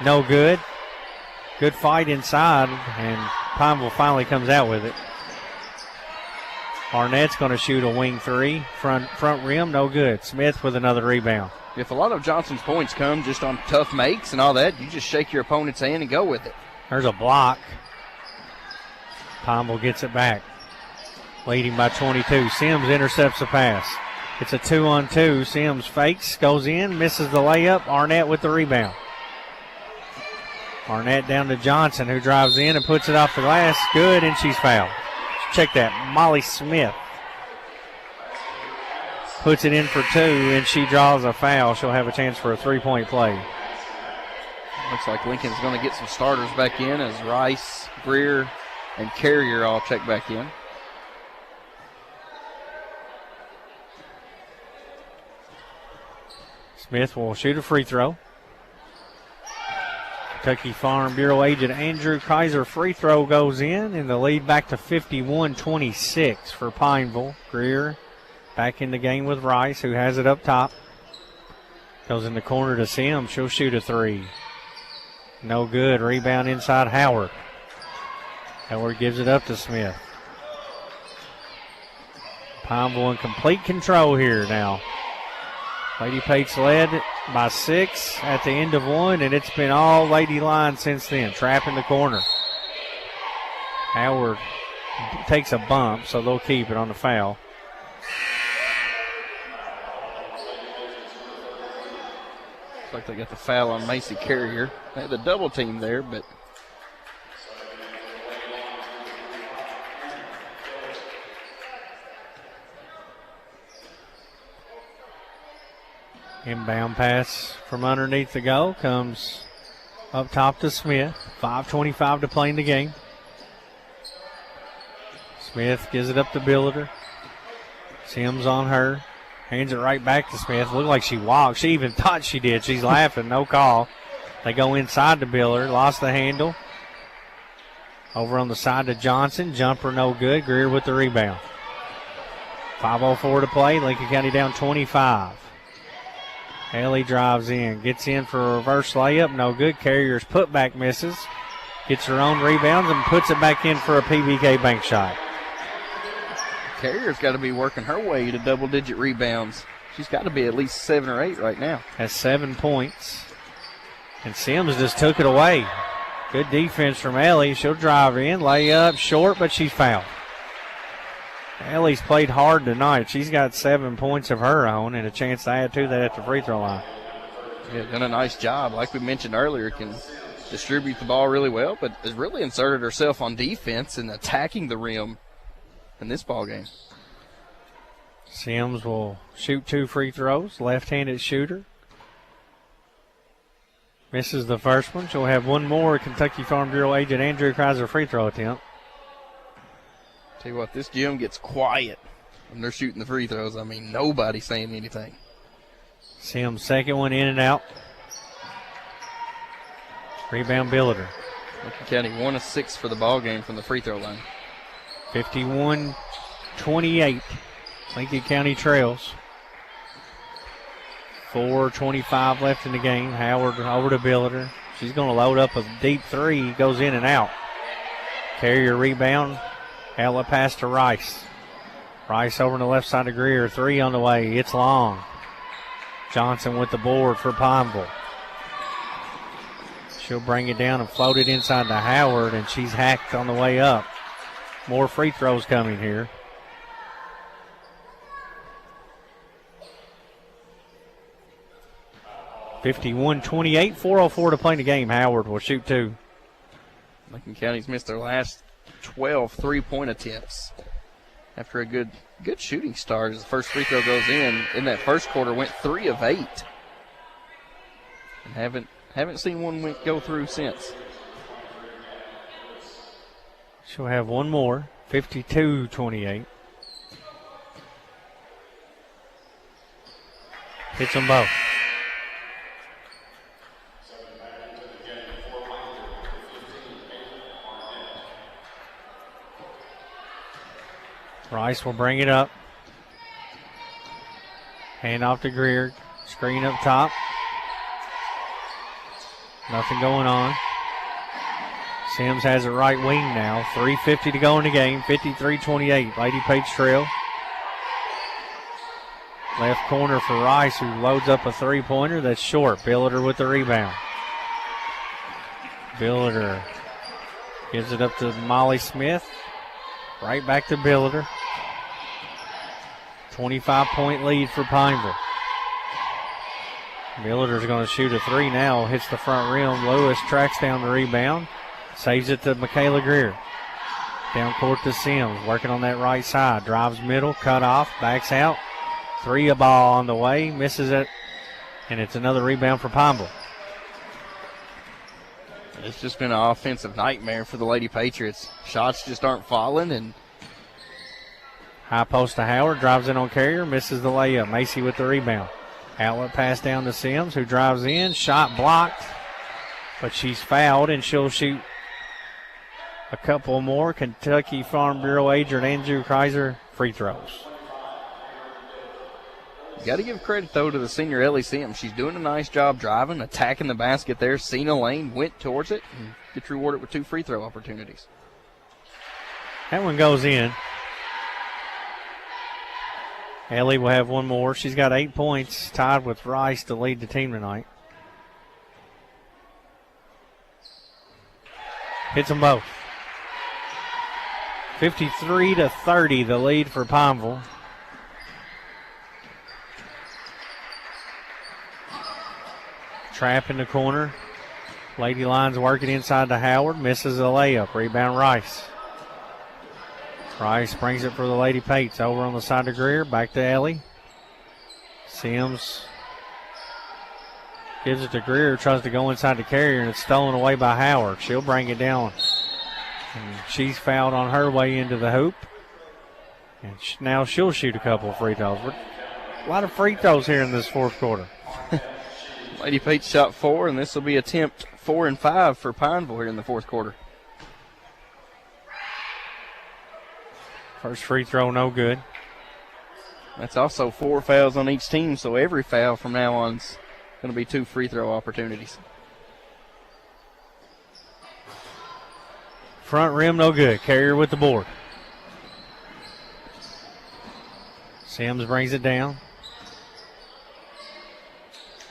no good. Good fight inside, and Pineville finally comes out with it. Arnett's going to shoot a wing 3, front rim, no good. Smith with another rebound. If a lot of Johnson's points come just on tough makes and all that, you just shake your opponent's hand and go with it. There's a block. Pineville gets it back. Leading by 22. Sims intercepts the pass. It's a 2-on-2. Sims fakes, goes in, misses the layup. Arnett with the rebound. Arnett down to Johnson, who drives in and puts it off the glass. Good, and she's fouled. Check that. Molly Smith puts it in for 2, and she draws a foul. She'll have a chance for a 3-point play. Looks like Lincoln's going to get some starters back in as Rice, Greer, and Carrier all check back in. Smith will shoot a free throw. Kentucky Farm Bureau agent Andrew Kaiser free throw goes in, and the lead back to 51-26 for Pineville. Greer back in the game with Rice, who has it up top. Goes in the corner to Sims. She'll shoot a 3. No good. Rebound inside Howard. Howard gives it up to Smith. Pineville in complete control here now. Lady Pates led by 6 at the end of 1, and it's been all Lady Lions since then. Trap in the corner. Howard takes a bump, so they'll keep it on the foul. Looks like they got the foul on Macy Carrier. They had the double team there, but inbound pass from underneath the goal comes up top to Smith. 5:25 to play in the game. Smith gives it up to Billiter. Sims on her. Hands it right back to Smith. Looked like she walked. She even thought she did. She's laughing. No call. They go inside to Billiter. Lost the handle. Over on the side to Johnson. Jumper no good. Greer with the rebound. 5:04 to play. Lincoln County down 25. Haley drives in, gets in for a reverse layup, no good. Carrier's putback misses, gets her own rebounds and puts it back in for a PBK bank shot. Carrier's got to be working her way to double-digit rebounds. She's got to be at least 7 or 8 right now. Has 7 points. And Sims just took it away. Good defense from Ellie. She'll drive in, lay up, short, but she's fouled. Ellie's played hard tonight. She's got 7 points of her own and a chance to add to that at the free throw line. Yeah, done a nice job. Like we mentioned earlier, can distribute the ball really well, but has really inserted herself on defense and attacking the rim in this ball game. Sims will shoot 2 free throws, left-handed shooter. Misses the first one. She'll have one more Kentucky Farm Bureau agent Andrew Kreiser free throw attempt. Tell you what, this gym gets quiet when they're shooting the free throws. I mean, nobody's saying anything. Sims second one in and out. Rebound Billiter. Lincoln County 1 of 6 for the ball game from the free throw line. 51-28. Lincoln County trails. 4:25 left in the game. Howard over to Billiter. She's going to load up a deep three. Goes in and out. Carrier rebound. Outlet pass to Rice. Rice over on the left side of Greer. 3 on the way. It's long. Johnson with the board for Pineville. She'll bring it down and float it inside to Howard, and she's hacked on the way up. More free throws coming here. (51-28), 4:04 to play in the game. Howard will shoot 2. Lincoln County's missed their last 12 three-point attempts after a good shooting start as the first free throw goes in that first quarter went 3 of 8 and haven't seen one go through since. She'll have one more. 52-28. Hits them both. Rice will bring it up. Hand off to Greer. Screen up top. Nothing going on. Sims has it right wing now. 3:50 to go in the game. 53-28. Lady Page trail. Left corner for Rice, who loads up a three-pointer that's short. Billiter with the rebound. Billiter gives it up to Molly Smith. Right back to Billiter. 25-point lead for Pineville. Billiter's going to shoot a 3 now. Hits the front rim. Lewis tracks down the rebound. Saves it to Michaela Greer. Down court to Sims. Working on that right side. Drives middle. Cut off. Backs out. 3 a ball on the way. Misses it. And it's another rebound for Pineville. It's just been an offensive nightmare for the Lady Patriots. Shots just aren't falling. And high post to Howard. Drives in on Carrier. Misses the layup. Macy with the rebound. Outlet pass down to Sims, who drives in. Shot blocked. But she's fouled, and she'll shoot a couple more Kentucky Farm Bureau agent Andrew Kreiser free throws. You got to give credit, though, to the senior Ellie Sims. She's doing a nice job driving, attacking the basket there. Seen a lane, went towards it, and gets rewarded with 2 free throw opportunities. That one goes in. Ellie will have one more. She's got 8 points, tied with Rice to lead the team tonight. Hits them both. 53-30, the lead for Pineville. Trap in the corner. Lady Lions working inside to Howard. Misses a layup. Rebound Rice. Rice brings it for the Lady Pates. Over on the side of Greer. Back to Ellie. Sims gives it to Greer. Tries to go inside the Carrier, and it's stolen away by Howard. She'll bring it down. And she's fouled on her way into the hoop. And now she'll shoot a couple of free throws. A lot of free throws here in this fourth quarter. Lady Pates shot 4, and this will be attempt 4 and 5 for Pineville here in the fourth quarter. First free throw, no good. That's also 4 fouls on each team, so every foul from now on is going to be 2 free throw opportunities. Front rim, no good. Carrier with the board. Sims brings it down.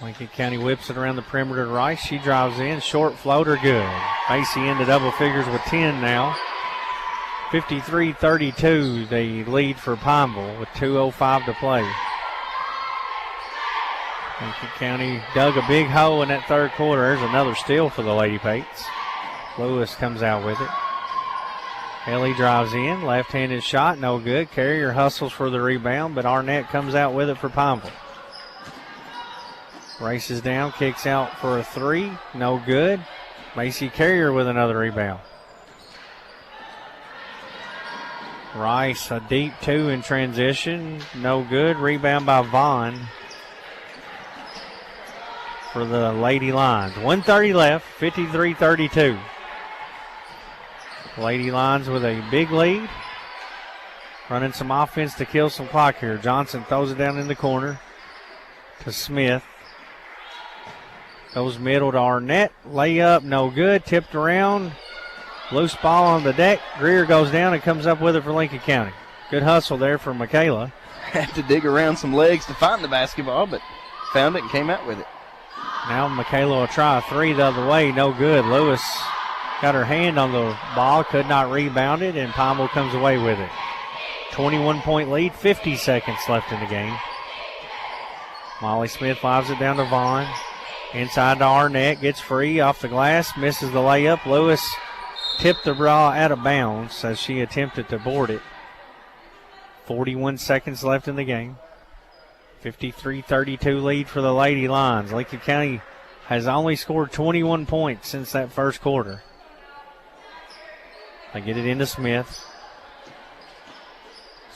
Lincoln County whips it around the perimeter to Rice. She drives in. Short floater, good. Macy into double figures with 10 now. 53-32, the lead for Pineville with 2:05 to play. Lincoln County dug a big hole in that third quarter. There's another steal for the Lady Pates. Lewis comes out with it. Ellie drives in. Left-handed shot, no good. Carrier hustles for the rebound, but Arnett comes out with it for Pineville. Races down, kicks out for a three, no good. Macy Carrier with another rebound. Rice, a deep two in transition, no good. Rebound by Vaughn for the Lady Lions. 1:30 left, 53-32. Lady Lions with a big lead. Running some offense to kill some clock here. Johnson throws it down in the corner to Smith. Goes middle to Arnett. Layup, no good. Tipped around. Loose ball on the deck. Greer goes down and comes up with it for Lincoln County. Good hustle there for Michaela. Had to dig around some legs to find the basketball, but found it and came out with it. Now Michaela will try a three the other way. No good. Lewis got her hand on the ball. Could not rebound it, and Pineville comes away with it. 21-point lead. 50 seconds left in the game. Molly Smith flies it down to Vaughn. Inside to Arnett, gets free off the glass, misses the layup. Lewis tipped the ball out of bounds as she attempted to board it. 41 seconds left in the game. 53-32 lead for the Lady Lions. Lincoln County has only scored 21 points since that first quarter. They get it into Smith.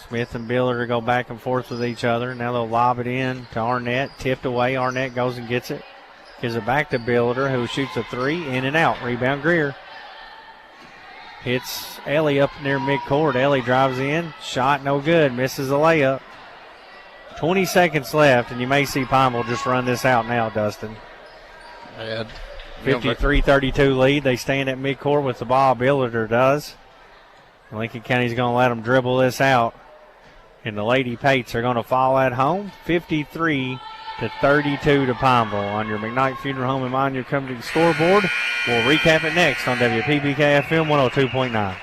Smith and Billiter go back and forth with each other. Now they'll lob it in to Arnett. Tipped away. Arnett goes and gets it. Gives it back to Billiter, who shoots a three, in and out. Rebound Greer. Hits Ellie up near midcourt. Ellie drives in. Shot no good. Misses a layup. 20 seconds left, and you may see Pineville just run this out now, Dustin. 53-32 lead. They stand at midcourt with the ball. Billiter does. Lincoln County's going to let them dribble this out. And the Lady Pates are going to fall at home. 53-32 to Pineville on your McKnight Funeral Home and Monument Company scoreboard. We'll recap it next on WPBK FM 102.9.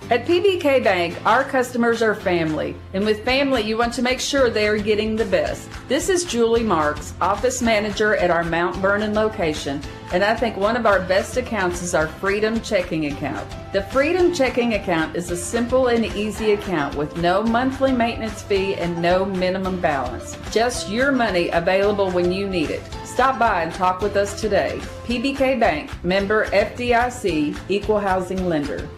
At PBK Bank, our customers are family, and with family, you want to make sure they are getting the best. This is Julie Marks, office manager at our Mount Vernon location, and I think one of our best accounts is our Freedom Checking Account. The Freedom Checking Account is a simple and easy account with no monthly maintenance fee and no minimum balance. Just your money available when you need it. Stop by and talk with us today. PBK Bank, member FDIC, equal housing lender.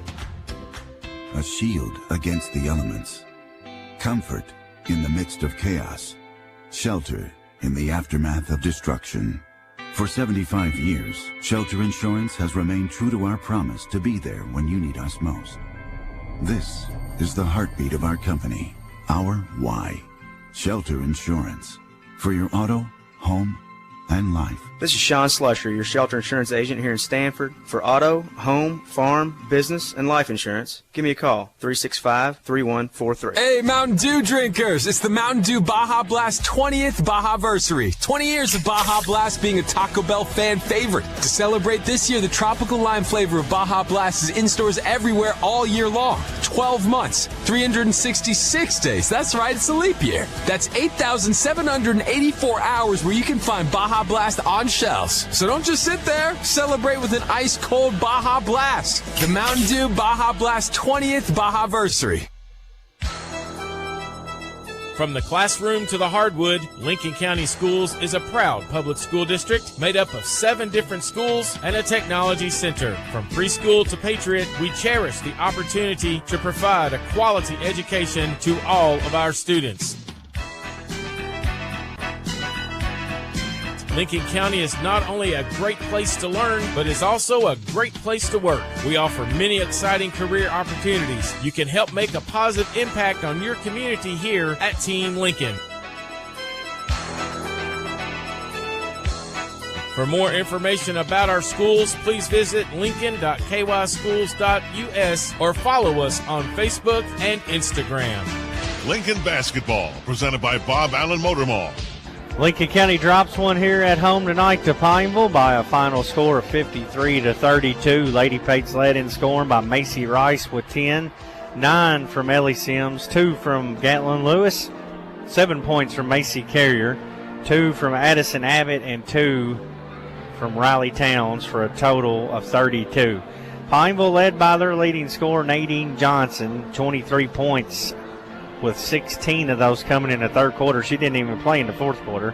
A shield against the elements. Comfort in the midst of chaos. Shelter in the aftermath of destruction. For 75 years, Shelter Insurance has remained true to our promise to be there when you need us most. This is the heartbeat of our company, our why. Shelter Insurance. For your auto, home, and life. This is Sean Slusher, your shelter insurance agent here in Stanford. For auto, home, farm, business, and life insurance, give me a call, 365-3143. Hey, Mountain Dew drinkers! It's the Mountain Dew Baja Blast 20th Baja-versary. 20 years of Baja Blast being a Taco Bell fan favorite. To celebrate this year, the tropical lime flavor of Baja Blast is in stores everywhere all year long. 12 months, 366 days. That's right, it's a leap year. That's 8,784 hours where you can find Baja Blast on shelves. So don't just sit there. Celebrate with an ice-cold Baja Blast. The Mountain Dew Baja Blast 20th Baja-versary. From the classroom to the hardwood, Lincoln County Schools is a proud public school district made up of 7 different schools and a technology center. From preschool to Patriot, we cherish the opportunity to provide a quality education to all of our students. Lincoln County is not only a great place to learn, but is also a great place to work. We offer many exciting career opportunities. You can help make a positive impact on your community here at Team Lincoln. For more information about our schools, please visit lincoln.kyschools.us or follow us on Facebook and Instagram. Lincoln Basketball, presented by Bob Allen Motor Mall. Lincoln County drops one here at home tonight to Pineville by a final score of 53-32. Lady Pates led in scoring by Macy Rice with 10, 9 from Ellie Sims, 2 from Gatlin Lewis, 7 points from Macy Carrier, 2 from Addison Abbott, and 2 from Riley Towns for a total of 32. Pineville led by their leading scorer, Nadine Johnson, 23 points, with 16 of those coming in the third quarter. She didn't even play in the fourth quarter.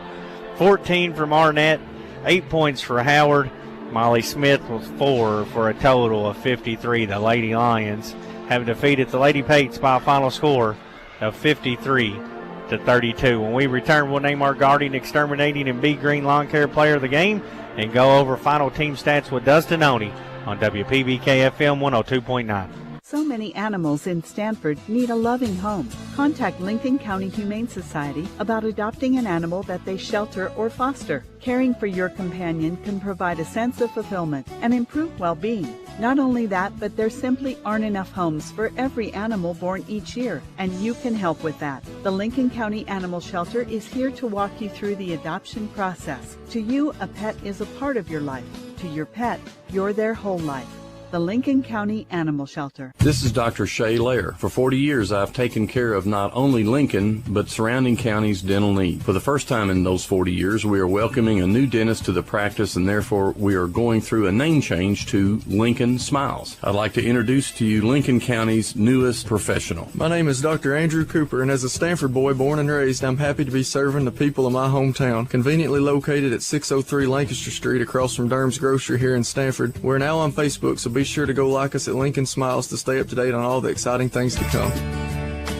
14 from Arnett, 8 points for Howard. Molly Smith with 4 for a total of 53. The Lady Lions have defeated the Lady Pates by a final score of 53-32. When we return, we'll name our Guardian Exterminating and Bee Green Lawn Care Player of the Game and go over final team stats with Dustin Oney on WPBK FM 102.9. So many animals in Stanford need a loving home. Contact Lincoln County Humane Society about adopting an animal that they shelter or foster. Caring for your companion can provide a sense of fulfillment and improve well-being. Not only that, but there simply aren't enough homes for every animal born each year, and you can help with that. The Lincoln County Animal Shelter is here to walk you through the adoption process. To you, a pet is a part of your life. To your pet, you're their whole life. The Lincoln County Animal Shelter. This is Dr. Shay Lair. For 40 years, I've taken care of not only Lincoln, but surrounding counties' dental need. For the first time in those 40 years, we are welcoming a new dentist to the practice, and therefore we are going through a name change to Lincoln Smiles. I'd like to introduce to you Lincoln County's newest professional. My name is Dr. Andrew Cooper, and as a Stanford boy born and raised, I'm happy to be serving the people of my hometown, conveniently located at 603 Lancaster Street across from Durham's Grocery here in Stanford. We're now on Facebook, so be sure to go like us at Lincoln Smiles to stay up to date on all the exciting things to come.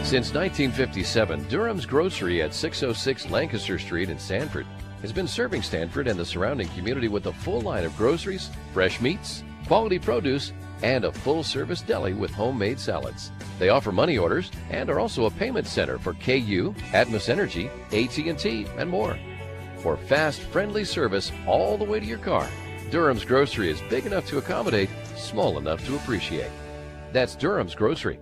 Since 1957, Durham's Grocery at 606 Lancaster Street in Stanford has been serving Stanford and the surrounding community with a full line of groceries, fresh meats, quality produce, and a full-service deli with homemade salads. They offer money orders and are also a payment center for KU, Atmos Energy, AT&T, and more. For fast, friendly service all the way to your car, Durham's Grocery is big enough to accommodate, small enough to appreciate. That's Durham's Grocery.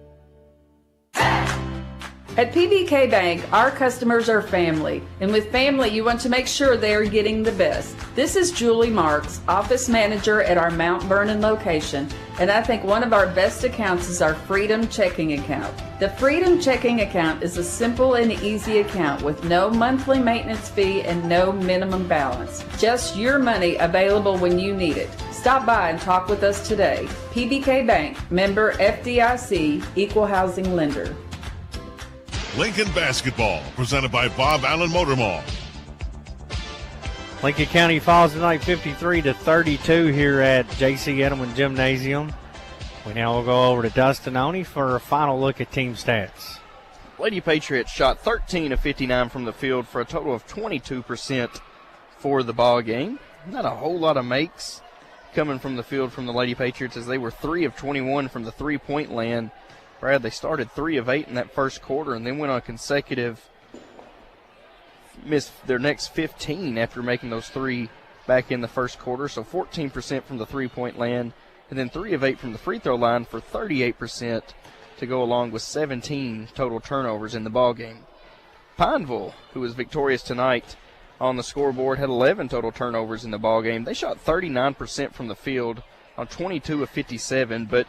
At PBK Bank, our customers are family, and with family, you want to make sure they are getting the best. This is Julie Marks, office manager at our Mount Vernon location, and I think one of our best accounts is our Freedom Checking Account. The Freedom Checking Account is a simple and easy account with no monthly maintenance fee and no minimum balance. Just your money available when you need it. Stop by and talk with us today. PBK Bank, member FDIC, equal housing lender. Lincoln Basketball, presented by Bob Allen Motor Mall. Lincoln County falls tonight 53-32 here at J.C. Edelman Gymnasium. We now will go over to Dustin Oney for a final look at team stats. Lady Patriots shot 13 of 59 from the field for a total of 22% for the ball game. Not a whole lot of makes coming from the field from the Lady Patriots, as they were 3 of 21 from the three-point land. Brad, they started 3 of 8 in that first quarter and then went on consecutive, missed their next 15 after making those 3 back in the first quarter. So 14% from the three-point land, and then 3 of 8 from the free throw line for 38% to go along with 17 total turnovers in the ballgame. Pineville, who was victorious tonight on the scoreboard, had 11 total turnovers in the ballgame. They shot 39% from the field on 22 of 57, but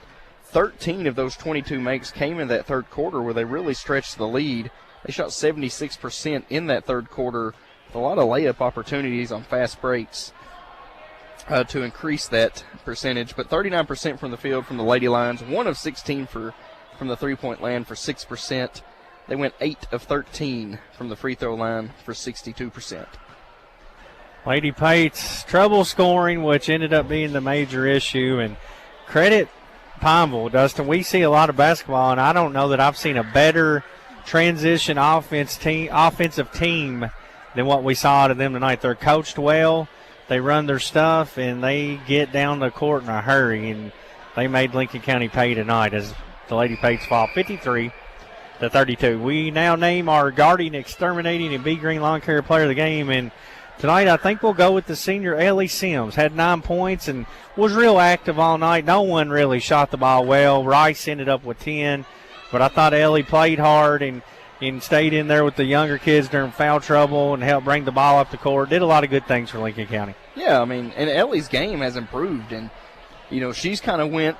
13 of those 22 makes came in that third quarter where they really stretched the lead. They shot 76% in that third quarter with a lot of layup opportunities on fast breaks to increase that percentage. But 39% from the field from the Lady Lions, 1 of 16 from the three-point land for 6%. They went 8 of 13 from the free throw line for 62%. Lady Pates, trouble scoring, which ended up being the major issue. And credit Pineville, Dustin. We see a lot of basketball, and I don't know that I've seen a better transition offensive team than what we saw out of them tonight. They're coached well, they run their stuff, and they get down the court in a hurry, and they made Lincoln County pay tonight as the Lady Pates fall 53-32. We now name our Guardian Exterminating and Bee Green Lawn Care Player of the Game, and tonight I think we'll go with the senior Ellie Sims. Had 9 points and was real active all night. No one really shot the ball well. Rice ended up with 10, but I thought Ellie played hard and and stayed in there with the younger kids during foul trouble and helped bring the ball up the court. Did a lot of good things for Lincoln County. Yeah, I mean, and Ellie's game has improved, and she's kind of went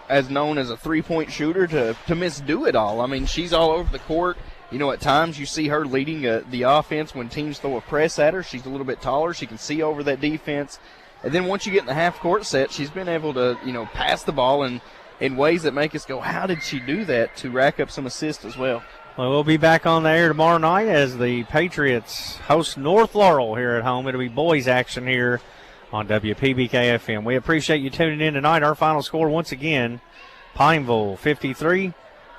as known as a three-point shooter to misdo it all. I mean, she's all over the court. At times you see her leading the offense when teams throw a press at her. She's a little bit taller. She can see over that defense. And then once you get in the half-court set, she's been able to, pass the ball in ways that make us go, how did she do that, to rack up some assists as well. Well, we'll be back on the air tomorrow night as the Patriots host North Laurel here at home. It'll be boys action here on WPBK-FM. We appreciate you tuning in tonight. Our final score once again, Pineville 53,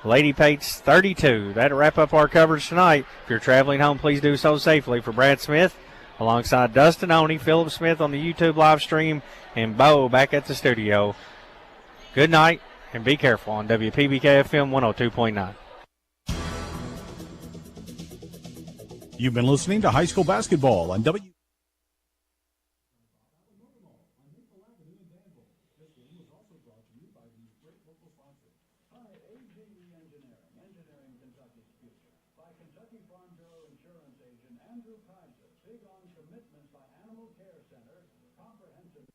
Lady Pates 32. That'll wrap up our coverage tonight. If you're traveling home, please do so safely. For Brad Smith, alongside Dustin Oney, Philip Smith on the YouTube live stream, and Bo back at the studio. Good night, and be careful on WPBK-FM 102.9. You've been listening to high school basketball on W. Kentucky Farm Bureau Insurance Agent Andrew Kaiser. Big on commitment by Animal Care Center. Comprehensive